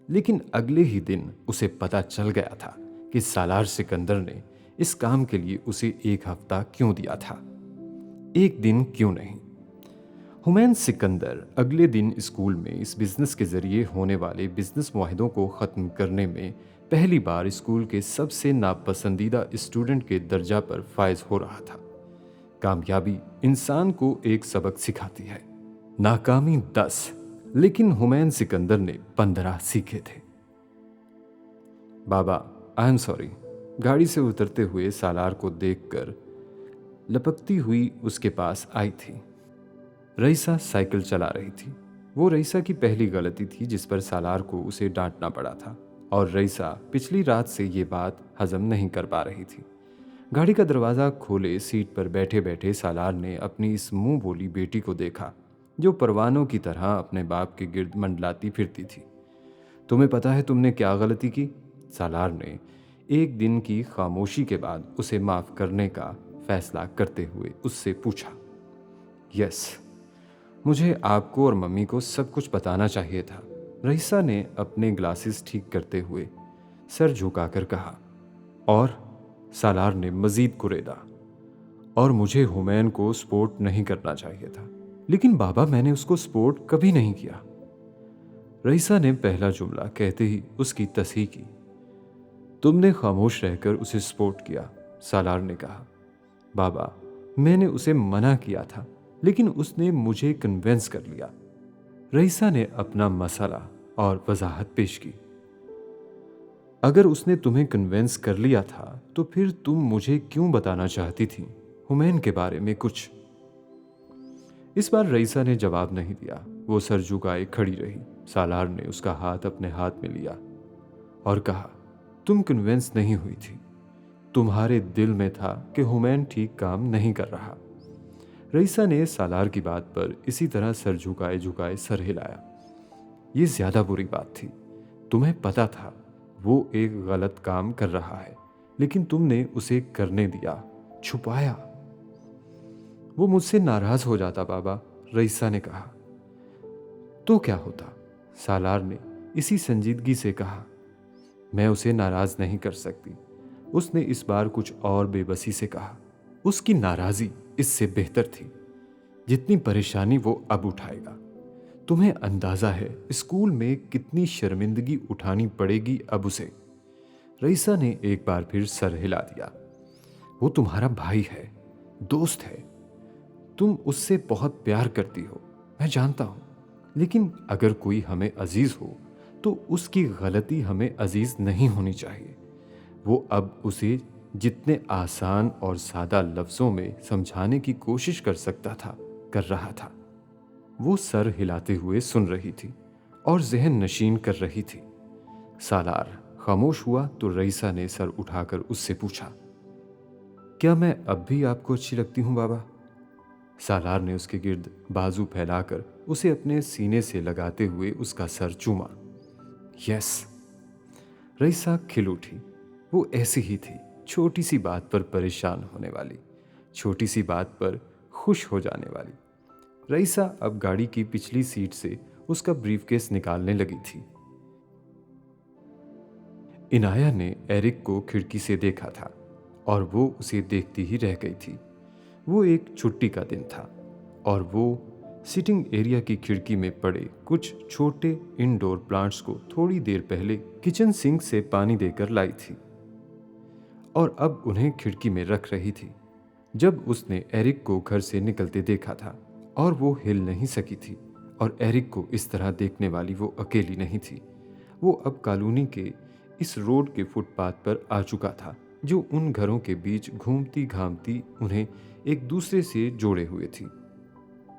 लेकिन अगले ही दिन उसे पता चल गया था कि सालार सिकंदर ने इस काम के लिए उसे एक हफ्ता क्यों दिया था, एक दिन क्यों नहीं। हुमैन सिकंदर अगले दिन स्कूल में इस बिजनेस के जरिए होने वाले बिजनेस मुआहिदों को ख़त्म करने में पहली बार स्कूल के सबसे नापसंदीदा स्टूडेंट के दर्जा पर फायज हो रहा था। कामयाबी इंसान को एक सबक सिखाती है, नाकामी 10, लेकिन हुमैन सिकंदर ने 15 सीखे थे। बाबा, आई एम सॉरी, गाड़ी से उतरते हुए सालार को देखकर लपकती हुई उसके पास आई थी। रईसा साइकिल चला रही थी। वो रईसा की पहली गलती थी जिस पर सालार को उसे डांटना पड़ा था, और रईसा पिछली रात से ये बात हजम नहीं कर पा रही थी। गाड़ी का दरवाज़ा खोले सीट पर बैठे बैठे सालार ने अपनी इस मुंह बोली बेटी को देखा जो परवानों की तरह अपने बाप के गिर्द मंडलाती फिरती थी। तुम्हें पता है तुमने क्या गलती की? सालार ने एक दिन की खामोशी के बाद उसे माफ करने का फैसला करते हुए उससे पूछा। यस, मुझे आपको और मम्मी को सब कुछ बताना चाहिए था, रईसा ने अपने ग्लासेस ठीक करते हुए सर झुकाकर कहा। और सालार ने मजीद कुरेदा। और मुझे हुमैन को स्पोर्ट नहीं करना चाहिए था। लेकिन बाबा, मैंने उसको स्पोर्ट कभी नहीं किया। रईसा ने पहला जुमला कहते ही उसकी तस्हीह की। तुमने खामोश रहकर उसे सपोर्ट किया, सालार ने कहा। बाबा, मैंने उसे मना किया था, लेकिन उसने मुझे कन्विंस कर लिया। रईसा ने अपना मसला और वजाहत पेश की। अगर उसने तुम्हें कन्विंस कर लिया था तो फिर तुम मुझे क्यों बताना चाहती थी हुमैन के बारे में कुछ? इस बार रईसा ने जवाब नहीं दिया। वो सर झुकाए खड़ी रही। सालार ने उसका हाथ अपने हाथ में लिया और कहा, तुम कन्विंस नहीं हुई थी। तुम्हारे दिल में था कि हुमैन ठीक काम नहीं कर रहा। रईसा ने सालार की बात पर इसी तरह सर झुकाए झुकाए सर हिलाया। ये ज्यादा बुरी बात थी। तुम्हें पता था वो एक गलत काम कर रहा है, लेकिन तुमने उसे करने दिया, छुपाया। वो मुझसे नाराज हो जाता बाबा, रईसा ने कहा। तो क्या होता? सालार ने इसी संजीदगी से कहा। मैं उसे नाराज नहीं कर सकती, उसने इस बार कुछ और बेबसी से कहा। उसकी नाराजी इससे बेहतर थी जितनी परेशानी वो अब उठाएगा। तुम्हें अंदाजा है स्कूल में कितनी शर्मिंदगी उठानी पड़ेगी अब उसे। रईसा ने एक बार फिर सर हिला दिया। वो तुम्हारा भाई है, दोस्त है। तुम उससे बहुत प्यार करती हो, मैं जानता हूं। लेकिन अगर कोई हमें अजीज हो तो उसकी गलती हमें अजीज नहीं होनी चाहिए। वो अब उसे जितने आसान और सादा लफ्जों में समझाने की कोशिश कर सकता था, कर रहा था। वो सर हिलाते हुए सुन रही थी और जहन नशीन कर रही थी। सालार खामोश हुआ तो रईसा ने सर उठाकर उससे पूछा, क्या मैं अब भी आपको अच्छी लगती हूं बाबा? सालार ने उसके गिर्द बाजू फैलाकर उसे अपने सीने से लगाते हुए उसका सर चूमा। यस। रईसा खिल उठी। वो ऐसी ही थी, छोटी सी बात पर परेशान होने वाली, छोटी सी बात पर खुश हो जाने वाली। रईसा अब गाड़ी की पिछली सीट से उसका ब्रीफकेस निकालने लगी थी। इनाया ने एरिक को खिड़की से देखा था और वो उसे देखती ही रह गई थी। वो एक छुट्टी का दिन था और वो सिटिंग एरिया की खिड़की में पड़े कुछ छोटे इंडोर प्लांट्स को थोड़ी देर पहले किचन सिंक से पानी देकर लाई थी और अब उन्हें खिड़की में रख रही थी। जब उसने एरिक को घर से निकलते देखा था और वो हिल नहीं सकी थी, और एरिक को इस तरह देखने वाली वो अकेली नहीं थी। वो अब कॉलोनी के इस रोड के फुटपाथ पर आ चुका था जो उन घरों के बीच घूमती घामती उन्हें एक दूसरे से जोड़े हुए थी।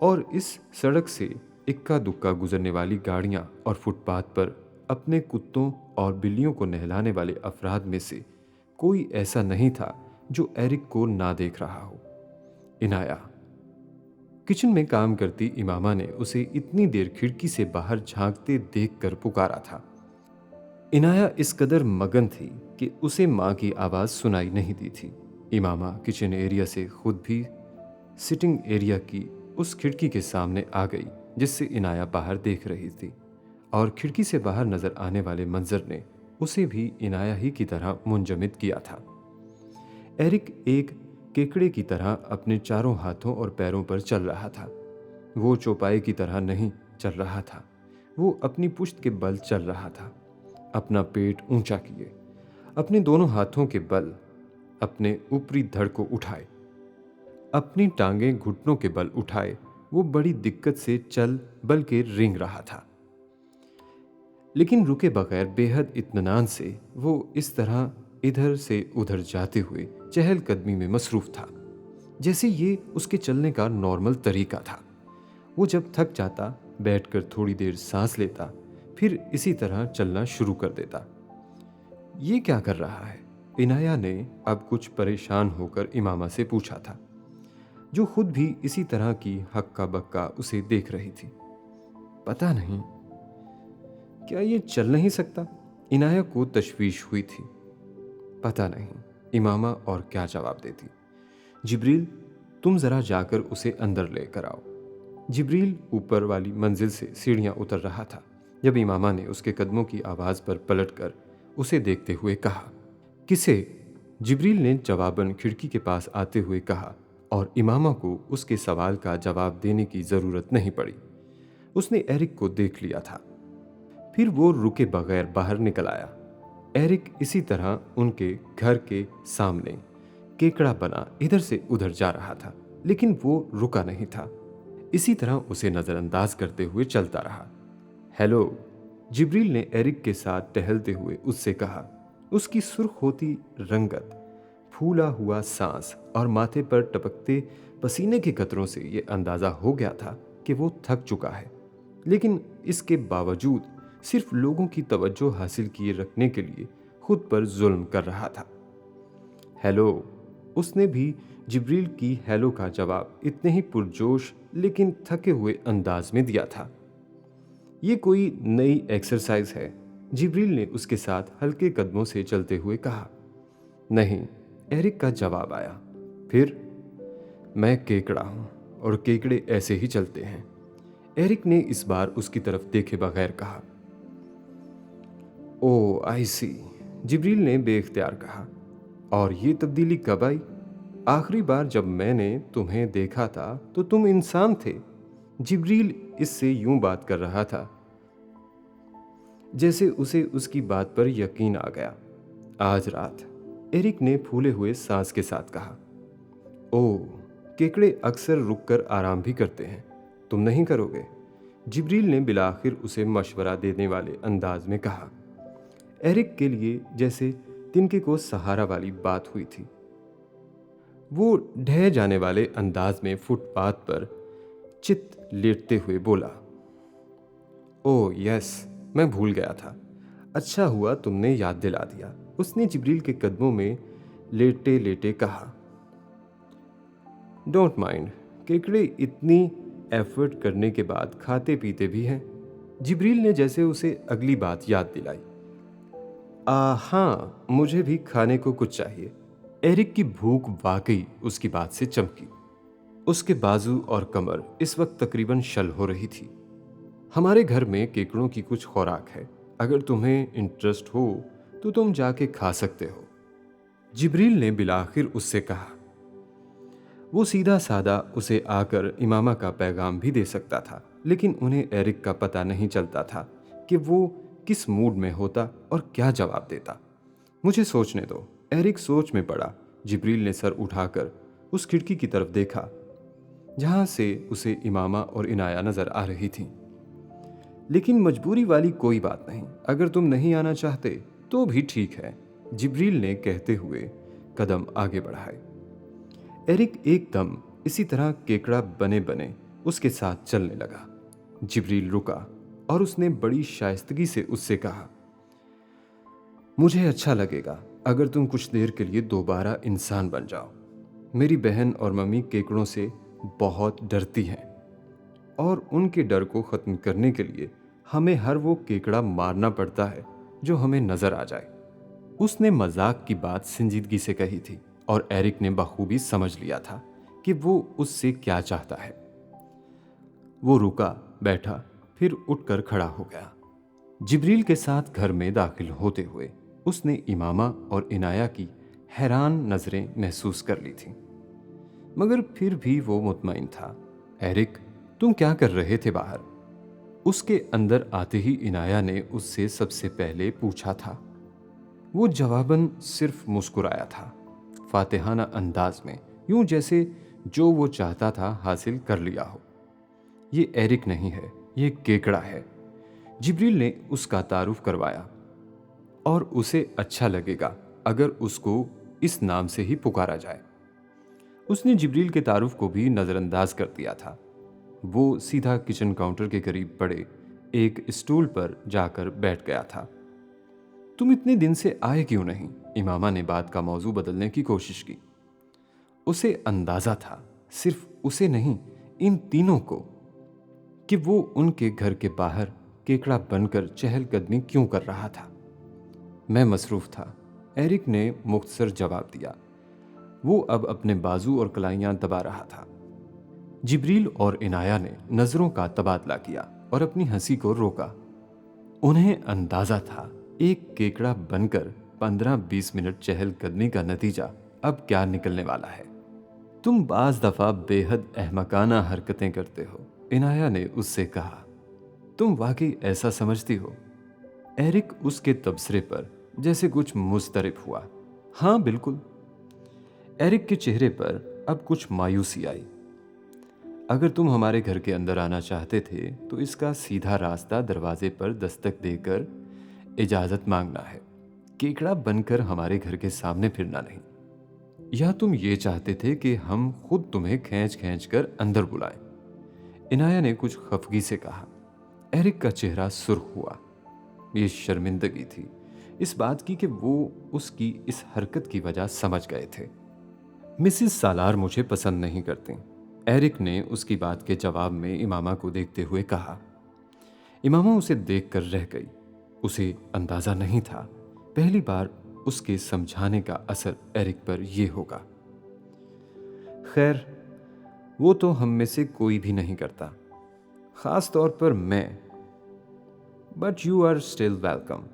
और इस सड़क से इक्का दुक्का गुजरने वाली गाड़ियां और फुटपाथ पर अपने कुत्तों और बिल्लियों को नहलाने वाले अफराद में से कोई ऐसा नहीं था जो एरिक को ना देख रहा हो। इनाया किचन में काम करती इमामा ने उसे इतनी देर खिड़की से बाहर झांकते देखकर पुकारा था। इनाया इस कदर मगन थी कि उसे मां की आवाज सुनाई नहीं दी थी। इमामा किचन एरिया से खुद भी सिटिंग एरिया की उस खिड़की के सामने आ गई जिससे इनाया बाहर देख रही थी, और खिड़की से बाहर नजर आने वाले मंजर ने उसे भी इनाया ही की तरह मुंजमिद किया था। एरिक एक केकड़े की तरह अपने चारों हाथों और पैरों पर चल रहा था। वो चौपाई की तरह नहीं चल रहा था, वो अपनी पुश्त के बल चल रहा था। अपना पेट ऊंचा किए, अपने दोनों हाथों के बल अपने ऊपरी धड़ को उठाए, अपनी टांगें घुटनों के बल उठाए वो बड़ी दिक्कत से चल बल के रेंग रहा था। लेकिन रुके बगैर बेहद इत्मीनान से वो इस तरह इधर से उधर जाते हुए चहलकदमी में मसरूफ था जैसे ये उसके चलने का नॉर्मल तरीका था। वो जब थक जाता बैठकर थोड़ी देर सांस लेता, फिर इसी तरह चलना शुरू कर देता। ये क्या कर रहा है? इनाया ने अब कुछ परेशान होकर इमामा से पूछा था। जो खुद भी इसी तरह की हक्का बक्का उसे देख रही थी। पता नहीं, क्या ये चल नहीं सकता? इनाया को तशवीश हुई थी। पता नहीं इमामा और क्या जवाब देती। जिब्रील, तुम जरा जाकर उसे अंदर लेकर आओ। जिब्रील ऊपर वाली मंजिल से सीढ़ियां उतर रहा था जब इमामा ने उसके कदमों की आवाज पर पलटकर उसे देखते हुए कहा, किसे? जिब्रील ने जवाबन खिड़की के पास आते हुए कहा और इमामा को उसके सवाल का जवाब देने की जरूरत नहीं पड़ी। उसने एरिक को देख लिया था। फिर वो रुके बगैर बाहर निकल आया। एरिक इसी तरह उनके घर के सामने केकड़ा बना इधर से उधर जा रहा था, लेकिन वो रुका नहीं था। इसी तरह उसे नजरअंदाज करते हुए चलता रहा। हेलो, जिब्रील ने एरिक के साथ टहलते हुए उससे कहा। उसकी सुर्ख होती रंगत, फूला हुआ सांस और माथे पर टपकते पसीने के कतरों से ये अंदाजा हो गया था कि वो थक चुका है, लेकिन इसके बावजूद सिर्फ लोगों की तवज्जो हासिल किए रखने के लिए खुद पर जुल्म कर रहा था। हेलो, उसने भी जिब्रील की हेलो का जवाब इतने ही पुरजोश लेकिन थके हुए अंदाज में दिया था। ये कोई नई एक्सरसाइज है? जिब्रील ने उसके साथ हल्के कदमों से चलते हुए कहा। नहीं, एरिक का जवाब आया। फिर, मैं केकड़ा हूं और केकड़े ऐसे ही चलते हैं। एरिक ने इस बार उसकी तरफ देखे बगैर कहा। ओ आई सी, जिब्रील ने बेख्तियार कहा। और ये तब्दीली कब आई? आखिरी बार जब मैंने तुम्हें देखा था तो तुम इंसान थे। जिब्रील इससे यूं बात कर रहा था जैसे उसे उसकी बात पर यकीन आ गया। आज रात, एरिक ने फूले हुए सांस के साथ कहा। ओह, केकड़े अक्सर रुककर आराम भी करते हैं, तुम नहीं करोगे? जिब्रील ने बिलाखिर उसे मशवरा देने वाले अंदाज में कहा। एरिक के लिए जैसे तिनके को सहारा वाली बात हुई थी। वो ढह जाने वाले अंदाज में फुटपाथ पर चित लेटते हुए बोला, ओह यस, मैं भूल गया था। अच्छा हुआ तुमने याद दिला दिया। उसने जिब्रील के कदमों में लेटे लेटे कहा। डोंट माइंड, केकड़े इतनी एफर्ट करने के बाद खाते पीते भी हैं। जिब्रील ने जैसे उसे अगली बात याद दिलाई। हाँ, मुझे भी खाने को कुछ चाहिए। एरिक की भूख वाकई उसकी बात से चमकी। उसके बाजू और कमर इस वक्त तकरीबन शल हो रही थी। हमारे घर में केकड़ों की कुछ खुराक है, अगर तुम्हें इंटरेस्ट हो तो तुम जाके खा सकते हो, जिब्रील ने बिलाखिर उससे कहा। वो सीधा सादा उसे आकर इमामा का पैगाम भी दे सकता था, लेकिन उन्हें एरिक का पता नहीं चलता था कि वो किस मूड में होता और क्या जवाब देता। मुझे सोचने दो। एरिक सोच में पड़ा। जिब्रील ने सर उठाकर उस खिड़की की तरफ देखा जहां से उसे इमामा और इनाया नजर आ रही थी। लेकिन मजबूरी वाली कोई बात नहीं, अगर तुम नहीं आना चाहते तो भी ठीक है, जिब्रील ने कहते हुए कदम आगे बढ़ाए। एरिक एकदम इसी तरह केकड़ा बने बने उसके साथ चलने लगा। जिब्रील रुका और उसने बड़ी शाइस्तगी से उससे कहा, मुझे अच्छा लगेगा अगर तुम कुछ देर के लिए दोबारा इंसान बन जाओ। मेरी बहन और मम्मी केकड़ों से बहुत डरती हैं और उनके डर को ख़त्म करने के लिए हमें हर वो केकड़ा मारना पड़ता है जो हमें नज़र आ जाए। उसने मजाक की बात संजीदगी से कही थी और एरिक ने बखूबी समझ लिया था कि वो उससे क्या चाहता है। वो रुका, बैठा, फिर उठकर खड़ा हो गया। जिब्रील के साथ घर में दाखिल होते हुए उसने इमामा और इनाया की हैरान नज़रें महसूस कर ली थी, मगर फिर भी वो मुतमईन था। एरिक, तुम क्या कर रहे थे बाहर? उसके अंदर आते ही इनाया ने उससे सबसे पहले पूछा था। वो जवाबन सिर्फ मुस्कुराया था, फातिहाना अंदाज में, यूं जैसे जो वो चाहता था हासिल कर लिया हो। ये एरिक नहीं है, ये केकड़ा है, जिब्रील ने उसका तारुफ करवाया, और उसे अच्छा लगेगा अगर उसको इस नाम से ही पुकारा जाए। उसने जिब्रील के तारुफ को भी नज़रअंदाज कर दिया था। वो सीधा किचन काउंटर के करीब पड़े एक स्टूल पर जाकर बैठ गया था। तुम इतने दिन से आए क्यों नहीं? इमामा ने बात का मौजू बदलने की कोशिश की। उसे अंदाजा था सिर्फ उसे नहीं, इन तीनों को, कि वो उनके घर के बाहर केकड़ा बनकर चहलकदमी क्यों कर रहा था। मैं मसरूफ था, एरिक ने मुख्तसर जवाब दिया। वो अब अपने बाजू और कलाइयां दबा रहा था। जिब्रील और इनाया ने नजरों का तबादला किया और अपनी हंसी को रोका। उन्हें अंदाजा था एक केकड़ा बनकर 15-20 मिनट चहलकदमी का नतीजा अब क्या निकलने वाला है। तुम बाज दफा बेहद अहमकाना हरकतें करते हो, इनाया ने उससे कहा। तुम वाकई ऐसा समझती हो? एरिक उसके तबसरे पर जैसे कुछ मुस्तरब हुआ। हाँ बिल्कुल। एरिक के चेहरे पर अब कुछ मायूसी आई। अगर तुम हमारे घर के अंदर आना चाहते थे तो इसका सीधा रास्ता दरवाजे पर दस्तक देकर इजाजत मांगना है, केकड़ा बनकर हमारे घर के सामने फिरना नहीं। या तुम ये चाहते थे कि हम खुद तुम्हें खींच खींच कर अंदर बुलाएं? इनाया ने कुछ खफगी से कहा। एरिक का चेहरा सुर्ख हुआ। ये शर्मिंदगी थी इस बात की कि वो उसकी इस हरकत की वजह समझ गए थे। मिसिस सालार मुझे पसंद नहीं करती, एरिक ने उसकी बात के जवाब में इमामा को देखते हुए कहा। इमामा उसे देखकर रह गई। उसे अंदाजा नहीं था पहली बार उसके समझाने का असर एरिक पर यह होगा। खैर, वो तो हम में से कोई भी नहीं करता, खास तौर पर मैं। But you are still welcome.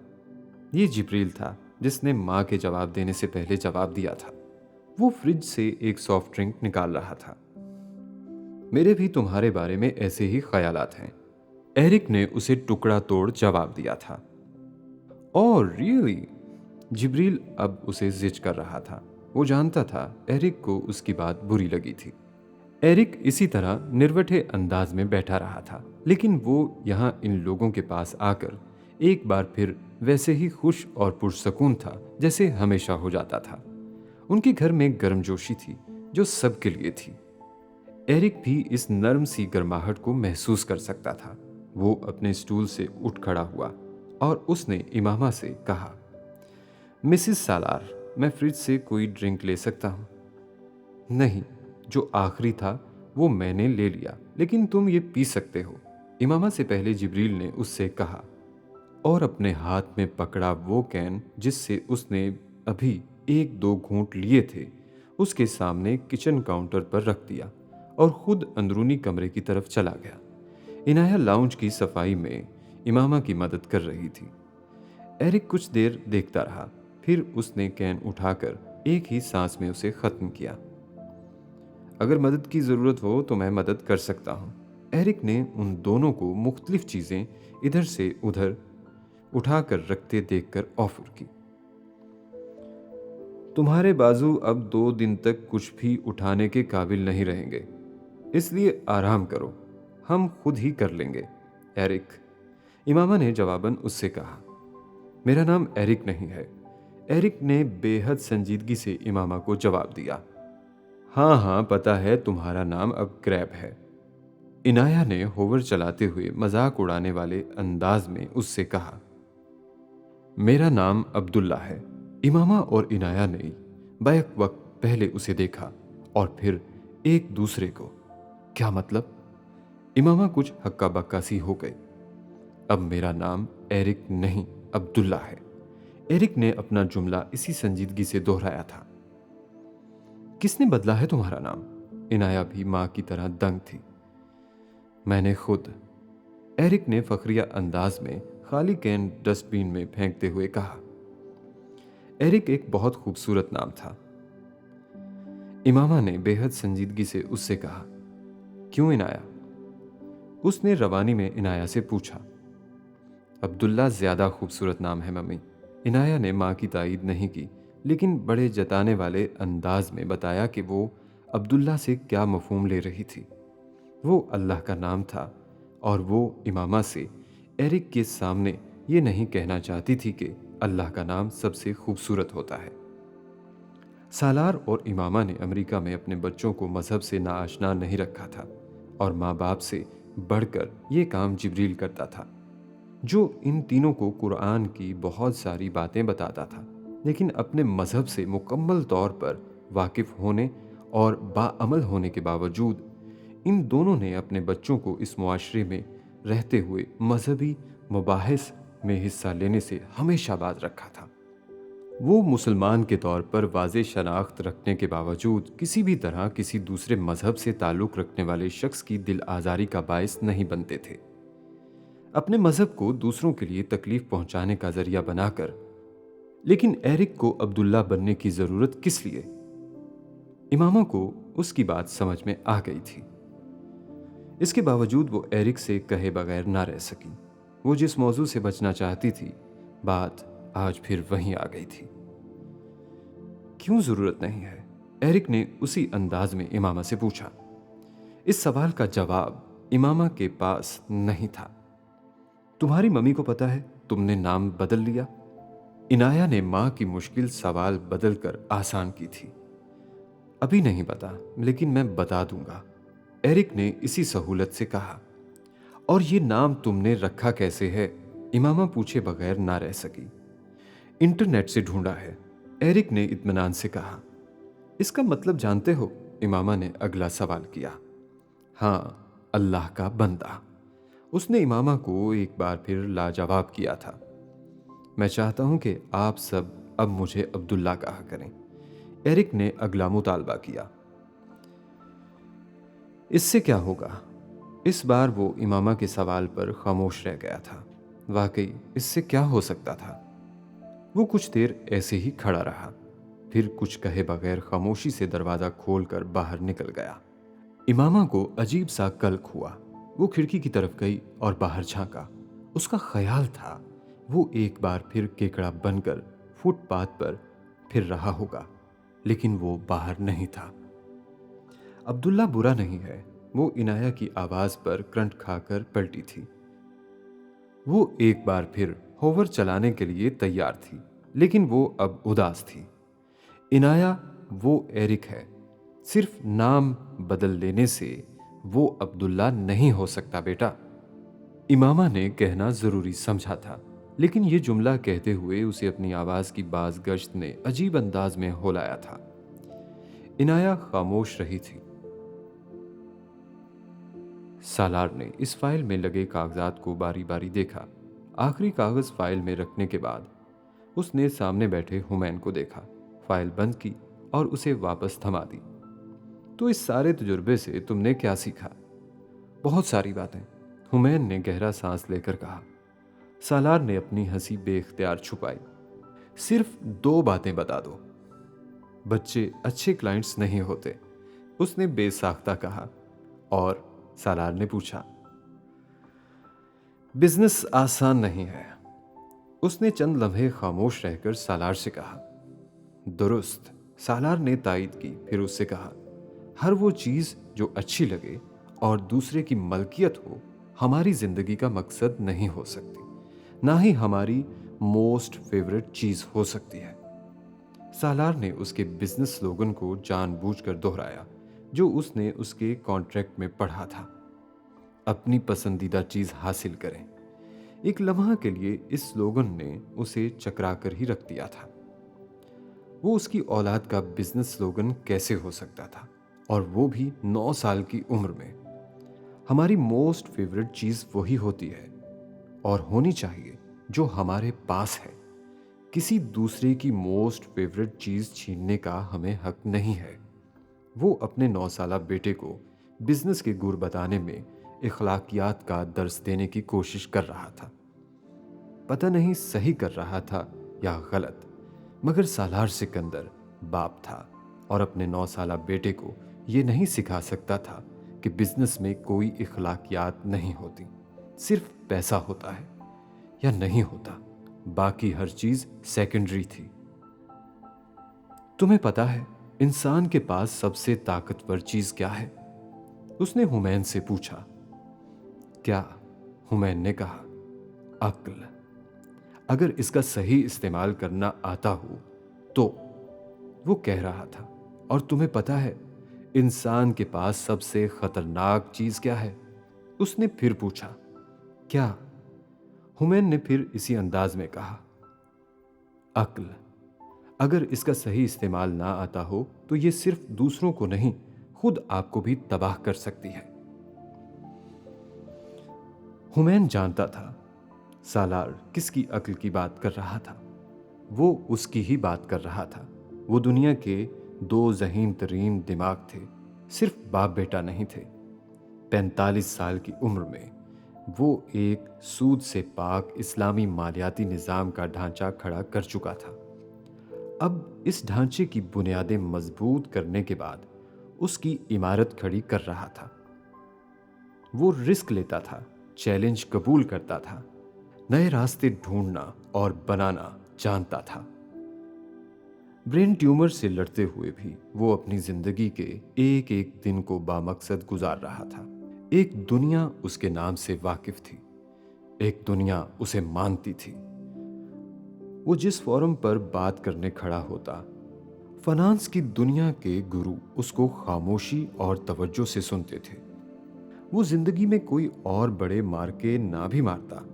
ये जिब्रील था जिसने माँ के जवाब देने से पहले जवाब दिया था। वो फ्रिज से एक सॉफ्ट ड्रिंक निकाल रहा था। मेरे भी तुम्हारे बारे में ऐसे ही ख्यालात हैं, एरिक ने उसे टुकड़ा तोड़ जवाब दिया था। Oh really? जिब्रील अब उसे जिज कर रहा था। वो जानता था एरिक को उसकी बात बुरी लगी थी। एरिक इसी तरह निर्वटे अंदाज में बैठा रहा था, लेकिन वो यहाँ इन लोगों के पास आकर एक बार फिर वैसे ही खुश और पुरसकून था जैसे हमेशा हो जाता था। उनके घर में गर्मजोशी थी जो सबके लिए थी। एरिक भी इस नर्म सी गर्माहट को महसूस कर सकता था। वो अपने स्टूल से उठ खड़ा हुआ और उसने इमामा से कहा, मिसिस सालार, मैं फ्रिज से कोई ड्रिंक ले सकता हूँ? नहीं, जो आखिरी था वो मैंने ले लिया, लेकिन तुम ये पी सकते हो, इमामा से पहले जिब्रील ने उससे कहा, और अपने हाथ में पकड़ा वो कैन जिससे उसने अभी 1-2 घूंट लिए थे, उसके सामने किचन काउंटर पर रख दिया और खुद अंदरूनी कमरे की तरफ चला गया। इनाया लाउंज की सफाई में इमामा की मदद कर रही थी। एरिक कुछ देर देखता रहा, फिर उसने कैन उठाकर एक ही सांस में उसे खत्म किया। अगर मदद की जरूरत हो तो मैं मदद कर सकता हूं। एरिक ने उन दोनों को मुख्तलिफ चीजें इधर से उधर उठाकर रखते देखकर ऑफर की। तुम्हारे बाजू अब 2 दिन तक कुछ भी उठाने के काबिल नहीं रहेंगे, इसलिए आराम करो, हम खुद ही कर लेंगे। एरिक, इमामा ने जवाबन उससे कहा। मेरा नाम एरिक नहीं है, एरिक ने बेहद संजीदगी से इमामा को जवाब दिया। हाँ हाँ पता है, तुम्हारा नाम अब क्रैब है। इनाया ने होवर चलाते हुए मजाक उड़ाने वाले अंदाज में उससे कहा। मेरा नाम अब्दुल्ला है। इमामा और इनाया ने बैक वक्त पहले उसे देखा और फिर एक दूसरे को। क्या मतलब? इमामा कुछ हक्का बक्का सी हो गई। अब मेरा नाम एरिक नहीं अब्दुल्ला है। एरिक ने अपना जुमला इसी संजीदगी से दोहराया था। किसने बदला है तुम्हारा नाम? इनाया भी मां की तरह दंग थी। मैंने खुद, एरिक ने फखरिया अंदाज में खाली कैन डस्टबिन में फेंकते हुए कहा। एरिक एक बहुत खूबसूरत नाम था। इमामा ने बेहद संजीदगी से उससे कहा। क्यों इनाया? उसने रवानी में इनाया से पूछा। अब्दुल्ला ज्यादा खूबसूरत नाम है मम्मी। इनाया ने मां की तायीद नहीं की, लेकिन बड़े जताने वाले अंदाज में बताया कि वो अब्दुल्ला से क्या मफहूम ले रही थी। वो अल्लाह का नाम था और वो इमामा से एरिक के सामने ये नहीं कहना चाहती थी कि अल्लाह का नाम सबसे खूबसूरत होता है। सालार और इमामा ने अमेरिका में अपने बच्चों को मजहब से नाआशना नहीं रखा था और माँ बाप से बढ़कर ये काम जिब्रील करता था, जो इन तीनों को कुरान की बहुत सारी बातें बताता था, लेकिन अपने मजहब से मुकम्मल तौर पर वाकिफ होने और बाअमल होने के बावजूद इन दोनों ने अपने बच्चों को इस मुआशरे में रहते हुए मजहबी मुबाहिस में हिस्सा लेने से हमेशा बाज रखा था। वो मुसलमान के तौर पर वाज़ेह शनाख्त रखने के बावजूद किसी भी तरह किसी दूसरे मजहब से ताल्लुक़ रखने वाले शख्स की दिल आज़ारी का बायस नहीं बनते थे। अपने मजहब को दूसरों के लिए तकलीफ पहुंचाने का जरिया बनाकर। लेकिन एरिक को अब्दुल्ला बनने की ज़रूरत किस लिए? इमामा को उसकी बात समझ में आ गई थी। इसके बावजूद वो एरिक से कहे बगैर ना रह सकी। वो जिस मौजू से बचना चाहती थी, बात आज फिर वहीं आ गई थी। क्यों जरूरत नहीं है? एरिक ने उसी अंदाज में इमामा से पूछा। इस सवाल का जवाब इमामा के पास नहीं था। तुम्हारी मम्मी को पता है तुमने नाम बदल लिया? इनाया ने मां की मुश्किल सवाल बदलकर आसान की थी। अभी नहीं पता, लेकिन मैं बता दूंगा, एरिक ने इसी सहूलत से कहा। और ये नाम तुमने रखा कैसे है? इमामा पूछे बगैर ना रह सकी। इंटरनेट से ढूंढा है, एरिक ने इत्मीनान से कहा। इसका मतलब जानते हो? इमामा ने अगला सवाल किया। हाँ, अल्लाह का बंदा। उसने इमामा को एक बार फिर लाजवाब किया था। मैं चाहता हूं कि आप सब अब मुझे अब्दुल्ला कहा करें, एरिक ने अगला मुतालबा किया। इससे क्या होगा? इस बार वो इमामा के सवाल पर खामोश रह गया था। वाकई इससे क्या हो सकता था? वो कुछ देर ऐसे ही खड़ा रहा, फिर कुछ कहे बगैर खामोशी से दरवाजा खोलकर बाहर निकल गया। इमामा को अजीब सा कल्क हुआ। वो खिड़की की तरफ गई और बाहर झांका। उसका ख्याल था वो एक बार फिर केकड़ा बनकर फुटपाथ पर फिर रहा होगा, लेकिन वो बाहर नहीं था। अब्दुल्ला बुरा नहीं है, वो इनाया की आवाज पर करंट खाकर पलटी थी। वो एक बार फिर होवर चलाने के लिए तैयार थी, लेकिन वो अब उदास थी। इनाया वो एरिक है। सिर्फ नाम बदल लेने से वो अब्दुल्ला नहीं हो सकता बेटा, इमामा ने कहना जरूरी समझा था। लेकिन ये जुमला कहते हुए उसे अपनी आवाज की बाज गश्त ने अजीब अंदाज में होलाया था। इनाया खामोश रही थी। सालार ने इस फाइल में लगे कागजात को बारी बारी देखा। आखिरी कागज फाइल में रखने के बाद उसने सामने बैठे हुमैन को देखा, फाइल बंद की और उसे वापस थमा दी। तो इस सारे तजुर्बे से तुमने क्या सीखा? बहुत सारी बातें, हुमैन ने गहरा सांस लेकर कहा। सालार ने अपनी हंसी बेख्तियार छुपाई। सिर्फ 2 बातें बता दो। बच्चे अच्छे क्लाइंट्स नहीं होते, उसने बेसाख्ता कहा। और सालार ने पूछा, बिजनेस आसान नहीं है। उसने चंद लम्हे खामोश रहकर सालार से कहा। दुरुस्त, सालार ने तायद की, फिर उससे कहा, हर वो चीज जो अच्छी लगे और दूसरे की मलकियत हो हमारी जिंदगी का मकसद नहीं हो सकती, ना ही हमारी मोस्ट फेवरेट चीज हो सकती है। सालार ने उसके बिजनेस स्लोगन को जानबूझकर दोहराया जो उसने उसके कॉन्ट्रैक्ट में पढ़ा था। अपनी पसंदीदा चीज हासिल करें। एक लम्हा के लिए इस स्लोगन ने उसे चकरा कर ही रख दिया था। वो उसकी औलाद का बिजनेस स्लोगन कैसे हो सकता था, और वो भी 9 साल की उम्र में। हमारी मोस्ट फेवरेट चीज वही होती है और होनी चाहिए जो हमारे पास है। किसी दूसरे की मोस्ट फेवरेट चीज छीनने का हमें हक नहीं है। वो अपने 9 साला बेटे को बिजनेस के गुर बताने में इखलाकियात का दर्स देने की कोशिश कर रहा था। पता नहीं सही कर रहा था या गलत, मगर सालार सिकंदर बाप था और अपने 9 साला बेटे को ये नहीं सिखा सकता था कि बिजनेस में कोई इखलाकियात नहीं होती, सिर्फ पैसा होता है या नहीं होता, बाकी हर चीज सेकेंडरी थी। तुम्हें पता है इंसान के पास सबसे ताकतवर चीज क्या है? उसने हुमैन से पूछा। क्या? हुमैन ने कहा, अक्ल। अगर इसका सही इस्तेमाल करना आता हो तो, वो कह रहा था। और तुम्हें पता है इंसान के पास सबसे खतरनाक चीज क्या है? उसने फिर पूछा। क्या? हुमैन ने फिर इसी अंदाज में कहा, अक्ल। अगर इसका सही इस्तेमाल ना आता हो तो ये सिर्फ दूसरों को नहीं, खुद आपको भी तबाह कर सकती है। हुमैन जानता था सालार किसकी अक्ल की बात कर रहा था। वो उसकी ही बात कर रहा था। वो दुनिया के दो ज़हीन तरीन दिमाग थे, सिर्फ बाप बेटा नहीं थे। 45 साल की उम्र में वो एक सूद से पाक इस्लामी मालियाती निज़ाम का ढांचा खड़ा कर चुका था। अब इस ढांचे की बुनियादें मजबूत करने के बाद उसकी इमारत खड़ी कर रहा था। वो रिस्क लेता था, चैलेंज कबूल करता था, नए रास्ते ढूंढना और बनाना जानता था। ब्रेन ट्यूमर से लड़ते हुए भी वो अपनी जिंदगी के एक एक दिन को बामकसद गुजार रहा था। एक दुनिया उसके नाम से वाकिफ थी, एक दुनिया उसे मानती थी। वो जिस फोरम पर बात करने खड़ा होता, फाइनेंस की दुनिया के गुरु उसको खामोशी और तवज्जो से सुनते थे। वो जिंदगी में कोई और बड़े मार्के ना भी मारता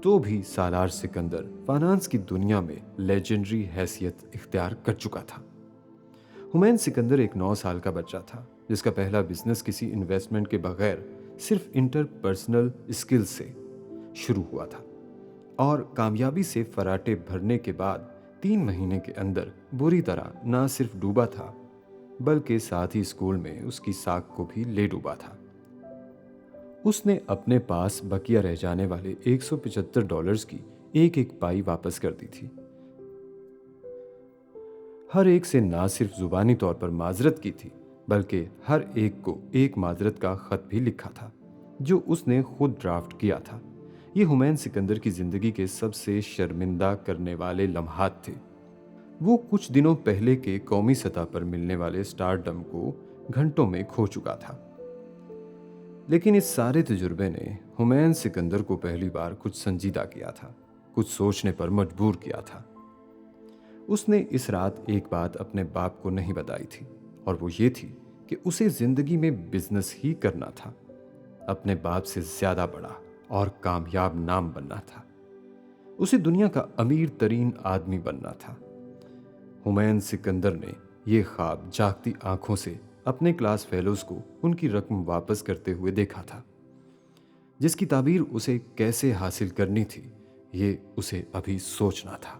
तो भी सालार सिकंदर फाइनेंस की दुनिया में लेजेंडरी हैसियत इख्तियार कर चुका था। हुमैन सिकंदर एक 9 साल का बच्चा था जिसका पहला बिजनेस किसी इन्वेस्टमेंट के बगैर सिर्फ इंटरपर्सनल स्किल से शुरू हुआ था और कामयाबी से फराटे भरने के बाद 3 महीने के अंदर बुरी तरह ना सिर्फ डूबा था बल्कि साथ ही स्कूल में उसकी साख को भी ले डूबा था। उसने अपने पास बकिया रह जाने वाले $175 की एक एक पाई वापस कर दी थी। हर एक से ना सिर्फ जुबानी तौर पर माजरत की थी बल्कि हर एक को एक माजरत का खत भी लिखा था जो उसने खुद ड्राफ्ट किया था। ये हुमैन सिकंदर की जिंदगी के सबसे शर्मिंदा करने वाले लम्हात थे। वो कुछ दिनों पहले के कौमी सतह पर मिलने वाले स्टारडम को घंटों में खो चुका था, लेकिन इस सारे तजुर्बे ने हुमैन सिकंदर को पहली बार कुछ संजीदा किया था, कुछ सोचने पर मजबूर किया था। उसने इस रात एक बात अपने बाप को नहीं बताई थी और वो ये थी कि उसे जिंदगी में बिजनेस ही करना था, अपने बाप से ज्यादा बड़ा और कामयाब नाम बनना था। उसे दुनिया का अमीर तरीन आदमी बनना था। हुमैन सिकंदर ने यह ख्वाब जागती आंखों से अपने क्लास फेलोज को उनकी रकम वापस करते हुए देखा था। जिसकी ताबीर उसे कैसे हासिल करनी थी ये उसे अभी सोचना था।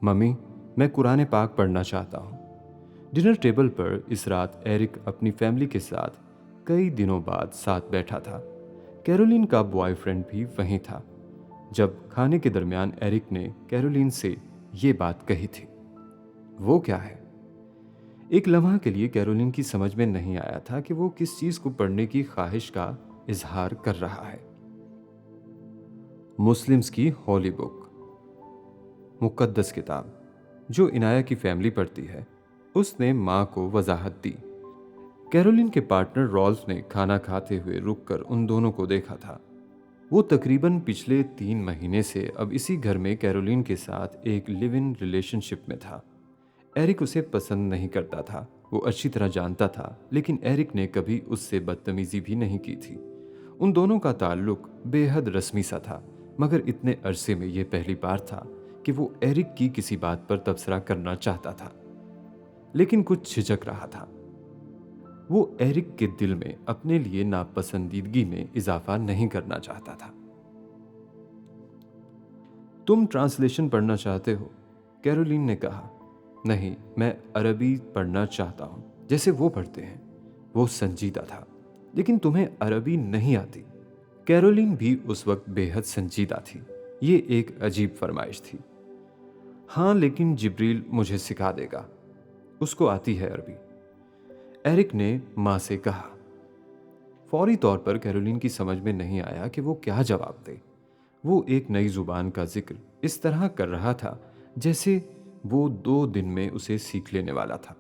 मम्मी, मैं कुरान पाक पढ़ना चाहता हूँ। डिनर टेबल पर इस रात एरिक अपनी फैमिली के साथ कई दिनों बाद साथ बैठा था। कैरोलिन का बॉयफ्रेंड भी वहीं था। जब खाने के दरमियान एरिक ने कैरोलिन से ये बात कही थी। वो क्या है? एक लम्हा के लिए कैरोलिन की समझ में नहीं आया था कि वो किस चीज को पढ़ने की ख्वाहिश का इजहार कर रहा है। मुस्लिम्स की हॉली बुक, मुकद्दस किताब जो इनाया की फैमिली पढ़ती है, उसने माँ को वजाहत दी। कैरोलिन के पार्टनर रॉल्फ ने खाना खाते हुए रुककर उन दोनों को देखा था। वो तकरीबन पिछले 3 महीने से अब इसी घर में कैरोलिन के साथ एक लिव इन रिलेशनशिप में था। एरिक उसे पसंद नहीं करता था, वो अच्छी तरह जानता था, लेकिन एरिक ने कभी उससे बदतमीजी भी नहीं की थी। उन दोनों का ताल्लुक बेहद रस्मी सा था, मगर इतने अरसे में यह पहली बार था कि वो एरिक की किसी बात पर तबसरा करना चाहता था, लेकिन कुछ झिझक रहा था। वो एरिक के दिल में अपने लिए नापसंदीदगी में इजाफा नहीं करना चाहता था। तुम ट्रांसलेशन पढ़ना चाहते हो? कैरोलिन ने कहा। नहीं, मैं अरबी पढ़ना चाहता हूं जैसे वो पढ़ते हैं। वो संजीदा था। लेकिन तुम्हें अरबी नहीं आती? कैरोलिन भी उस वक्त बेहद संजीदा थी। ये एक अजीब फरमाइश थी। हाँ, लेकिन जिब्रील मुझे सिखा देगा, उसको आती है अरबी, एरिक ने मां से कहा। फौरी तौर पर कैरोलिन की समझ में नहीं आया कि वो क्या जवाब दे। वो एक नई जुबान का जिक्र इस तरह कर रहा था जैसे वो 2 दिन में उसे सीख लेने वाला था।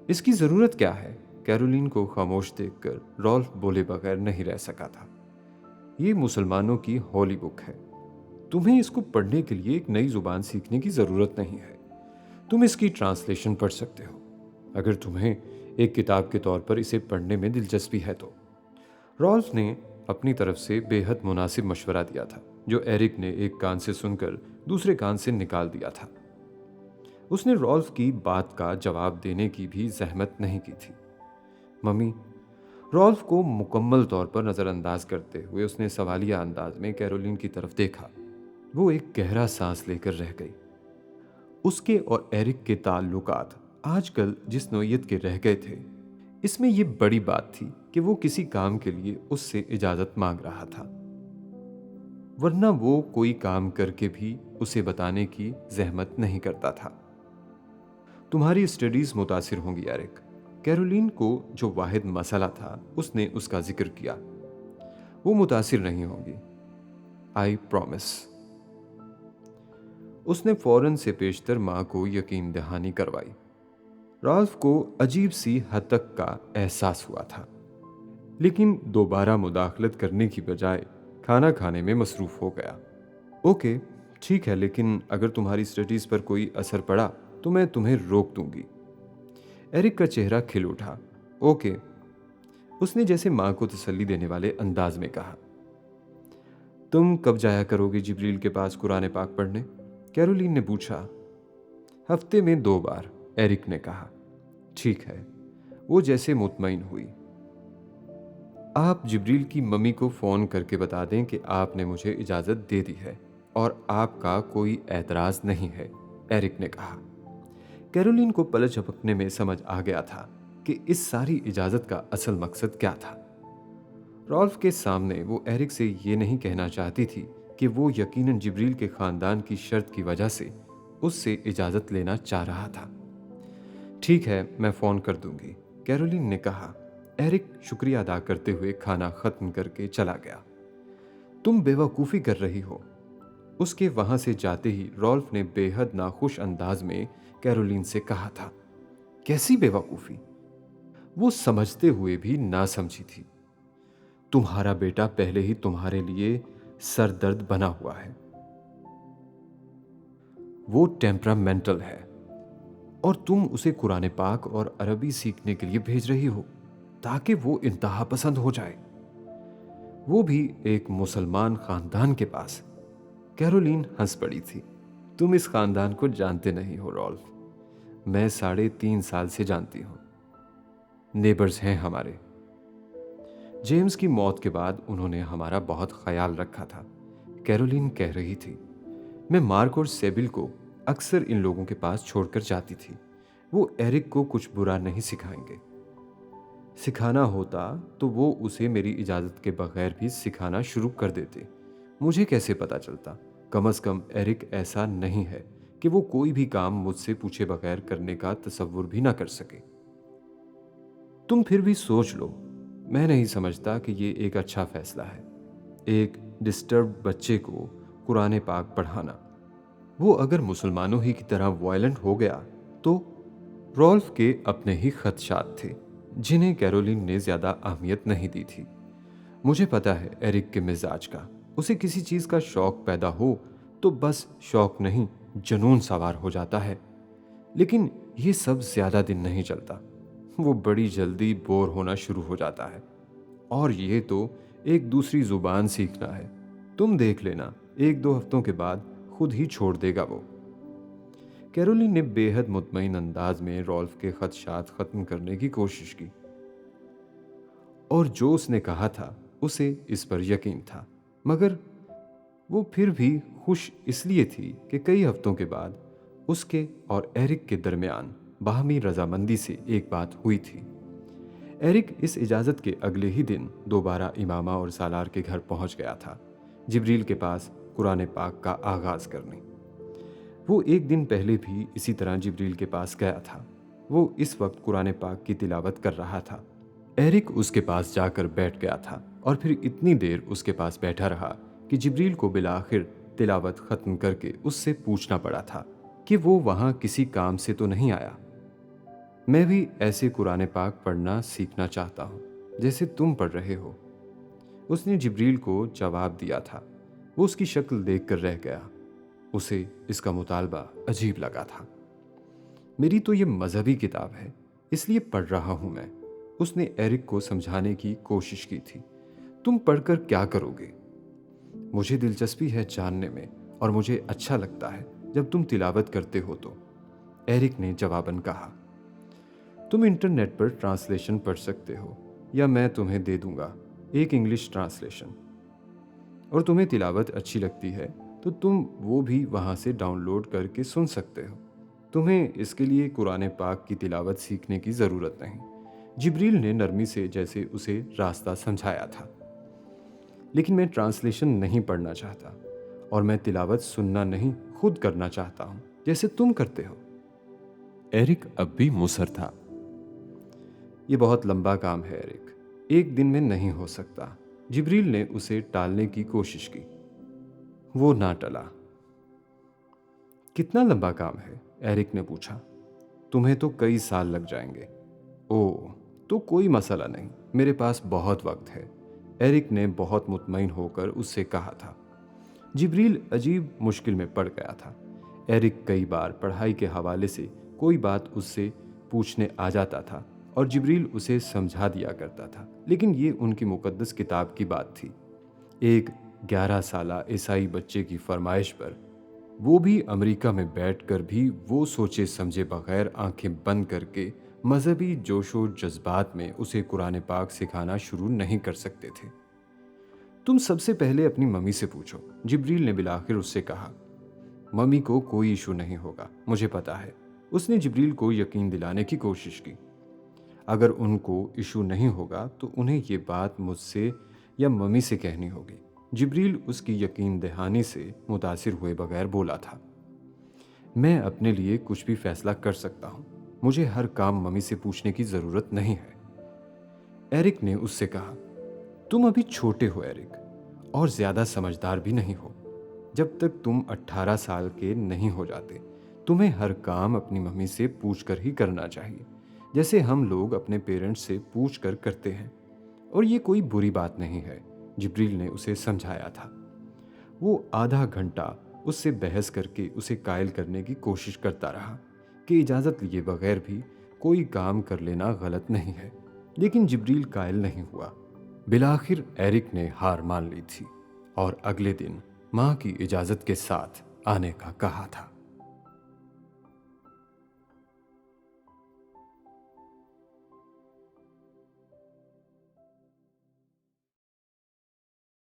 इसकी जरूरत क्या है? कैरोलिन को खामोश देखकर रॉल्फ बोले बगैर नहीं रह सका था। ये मुसलमानों की हॉली बुक है। तुम्हें इसको पढ़ने के लिए एक नई जुबान सीखने की जरूरत नहीं है। तुम इसकी ट्रांसलेशन पढ़ सकते हो अगर तुम्हें एक किताब के तौर पर इसे पढ़ने में दिलचस्पी है तो। रॉल्फ ने अपनी तरफ से बेहद मुनासिब मशवरा दिया था, जो एरिक ने एक कान से सुनकर दूसरे कान से निकाल दिया था। उसने रॉल्फ की बात का जवाब देने की भी जहमत नहीं की थी। मम्मी, रॉल्फ को मुकम्मल तौर पर नज़रअंदाज करते हुए उसने सवालिया अंदाज में कैरोलिन की तरफ देखा। वो एक गहरा सांस लेकर रह गई। उसके और एरिक के ताल्लुकात आजकल जिस नोयत के रह गए थे, इसमें ये बड़ी बात थी कि वो किसी काम के लिए उससे इजाज़त मांग रहा था, वरना वो कोई काम करके भी उसे बताने की जहमत नहीं करता था। तुम्हारी स्टडीज मुतासिर होंगी एरिक। कैरोलिन को जो वाहिद मसला था उसने उसका जिक्र किया। वो मुतासिर नहीं होंगी, आई प्रॉमिस। उसने फौरन से पेशतर माँ को यकीन दहानी करवाई। राल्फ को अजीब सी हतक का एहसास हुआ था, लेकिन दोबारा मुदाखलत करने की बजाय खाना खाने में मसरूफ हो गया। ओके, ठीक है, लेकिन अगर तुम्हारी स्टडीज पर कोई असर पड़ा तो मैं तुम्हें रोक दूंगी। एरिक का चेहरा खिल उठा। ओके, उसने जैसे माँ को तसल्ली देने वाले अंदाज में कहा। तुम कब जाया करोगे जिब्रील के पास कुरान पाक पढ़ने? कैरोलिन ने पूछा। हफ्ते में 2 बार, एरिक ने कहा। ठीक है, वो जैसे मुतमईन हुई। आप जिब्रील की मम्मी को फ़ोन करके बता दें कि आपने मुझे इजाज़त दे दी है और आपका कोई एतराज़ नहीं है, एरिक ने कहा। कैरोलिन को पलक झपकने में समझ आ गया था कि इस सारी इजाज़त का असल मकसद क्या था। रॉल्फ के सामने वो एरिक से ये नहीं कहना चाहती थी कि वो यकीनन जिब्रील के ख़ानदान की शर्त की वजह से उससे इजाज़त लेना चाह रहा था। ठीक है, मैं फ़ोन कर दूंगी, कैरोलिन ने कहा। एरिक शुक्रिया अदा करते हुए खाना ख़त्म करके चला गया। तुम बेवकूफ़ी कर रही हो, उसके वहां से जाते ही रॉल्फ ने बेहद नाखुश अंदाज में कैरोलिन से कहा था। कैसी बेवकूफ़ी? वो समझते हुए भी ना समझी थी। तुम्हारा बेटा पहले ही तुम्हारे लिए सरदर्द बना हुआ है। वो टेम्परामेंटल है और तुम उसे कुरान पाक और अरबी सीखने के लिए भेज रही हो ताकि वो इंतहा पसंद हो जाए, वो भी एक मुसलमान खानदान के पास। कैरोलिन हंस पड़ी थी। तुम इस खानदान को जानते नहीं हो रॉल्फ, मैं 3.5 साल से जानती हूं। नेबर्स हैं हमारे। जेम्स की मौत के बाद उन्होंने हमारा बहुत ख्याल रखा था, कैरोलिन कह रही थी। मैं मार्क और सेबिल को अक्सर इन लोगों के पास छोड़कर जाती थी। वो एरिक को कुछ बुरा नहीं सिखाएंगे। सिखाना होता तो वो उसे मेरी इजाज़त के बगैर भी सिखाना शुरू कर देते। मुझे कैसे पता चलता? कम से कम एरिक ऐसा नहीं है कि वो कोई भी काम मुझसे पूछे बगैर करने का तसव्वुर भी ना कर सके। तुम फिर भी सोच लो, मैं नहीं समझता कि ये एक अच्छा फैसला है, एक डिस्टर्ब बच्चे को कुरान पाक पढ़ाना। वो अगर मुसलमानों ही की तरह वायलेंट हो गया तो? रॉल्फ के अपने ही खदशात थे जिन्हें कैरोलिन ने ज़्यादा अहमियत नहीं दी थी। मुझे पता है एरिक के मिजाज का। उसे किसी चीज़ का शौक पैदा हो तो बस शौक नहीं, जुनून सवार हो जाता है। लेकिन ये सब ज़्यादा दिन नहीं चलता। वो बड़ी जल्दी बोर होना शुरू हो जाता है। और ये तो एक दूसरी ज़ुबान सीखना है। तुम देख लेना, 1-2 हफ्तों के बाद खुद ही छोड़ देगा वो। कैरोलिन ने बेहद मुतमईन अंदाज में रॉल्फ के खदशात ख़त्म करने की कोशिश की। और जो उसने कहा था उसे इस पर यकीन था, मगर वो फिर भी खुश इसलिए थी कि कई हफ्तों के बाद उसके और एरिक के दरमियान बाहमी रजामंदी से एक बात हुई थी। एरिक इस इजाज़त के अगले ही दिन दोबारा इमामा और सालार के घर पहुंच गया था, जिब्रील के पास कुरान पाक का आगाज़ करने। वो एक दिन पहले भी इसी तरह जिब्रील के पास गया था। वो इस वक्त कुरान पाक की तिलावत कर रहा था। एरिक उसके पास जाकर बैठ गया था और फिर इतनी देर उसके पास बैठा रहा कि जिब्रील को बिलाखिर तिलावत ख़त्म करके उससे पूछना पड़ा था कि वो वहाँ किसी काम से तो नहीं आया। मैं भी ऐसे कुरान पाक पढ़ना सीखना चाहता हूँ जैसे तुम पढ़ रहे हो, उसने जिब्रील को जवाब दिया था। वो उसकी शक्ल देखकर रह गया। उसे इसका मुतालबा अजीब लगा था। मेरी तो ये मजहबी किताब है, इसलिए पढ़ रहा हूँ मैं, उसने एरिक को समझाने की कोशिश की थी। तुम पढ़कर क्या करोगे? मुझे दिलचस्पी है जानने में और मुझे अच्छा लगता है जब तुम तिलावत करते हो तो, एरिक ने जवाबन कहा। तुम इंटरनेट पर ट्रांसलेशन पढ़ सकते हो, या मैं तुम्हें दे दूंगा एक इंग्लिश ट्रांसलेशन, और तुम्हें तिलावत अच्छी लगती है तो तुम वो भी वहाँ से डाउनलोड करके सुन सकते हो। तुम्हें इसके लिए कुरान पाक की तिलावत सीखने की ज़रूरत नहीं। जिब्रील ने नरमी से जैसे उसे रास्ता समझाया था। लेकिन मैं ट्रांसलेशन नहीं पढ़ना चाहता, और मैं तिलावत सुनना नहीं, खुद करना चाहता हूँ जैसे तुम करते हो। एरिक अब भी मुसर था। ये बहुत लंबा काम है एरिक, एक दिन में नहीं हो सकता। जिब्रील ने उसे टालने की कोशिश की। वो ना टला। कितना लंबा काम है? एरिक ने पूछा। तुम्हें तो कई साल लग जाएंगे। ओह, तो कोई मसला नहीं, मेरे पास बहुत वक्त है, एरिक ने बहुत मुतमईन होकर उससे कहा था। जिब्रील अजीब मुश्किल में पड़ गया था। एरिक कई बार पढ़ाई के हवाले से कोई बात उससे पूछने आ जाता था और जिब्रील उसे समझा दिया करता था, लेकिन ये उनकी मुकद्दस किताब की बात थी। एक 11 साला ईसाई बच्चे की फरमाइश पर, वो भी अमेरिका में बैठकर भी वो सोचे समझे बगैर आंखें बंद करके मजहबी जोशो जज्बात में उसे कुरान पाक सिखाना शुरू नहीं कर सकते थे। तुम सबसे पहले अपनी मम्मी से पूछो, जिब्रील ने बिलाखिर उससे कहा। मम्मी को कोई इशू नहीं होगा, मुझे पता है, उसने जिब्रील को यकीन दिलाने की कोशिश की। अगर उनको इशू नहीं होगा तो उन्हें ये बात मुझसे या मम्मी से कहनी होगी। जिब्रील उसकी यकीन दहानी से मुतासिर हुए बगैर बोला था। मैं अपने लिए कुछ भी फैसला कर सकता हूँ, मुझे हर काम मम्मी से पूछने की ज़रूरत नहीं है। एरिक ने उससे कहा, तुम अभी छोटे हो एरिक, और ज़्यादा समझदार भी नहीं हो। जब तक तुम 18 साल के नहीं हो जाते, तुम्हें हर काम अपनी मम्मी से पूछ कर ही करना चाहिए, जैसे हम लोग अपने पेरेंट्स से पूछ कर करते हैं। और ये कोई बुरी बात नहीं है, जिब्रील ने उसे समझाया था। वो आधा घंटा उससे बहस करके उसे कायल करने की कोशिश करता रहा कि इजाज़त लिए बगैर भी कोई काम कर लेना गलत नहीं है, लेकिन जिब्रील कायल नहीं हुआ। बिलाखिर एरिक ने हार मान ली थी और अगले दिन माँ की इजाज़त के साथ आने का कहा था।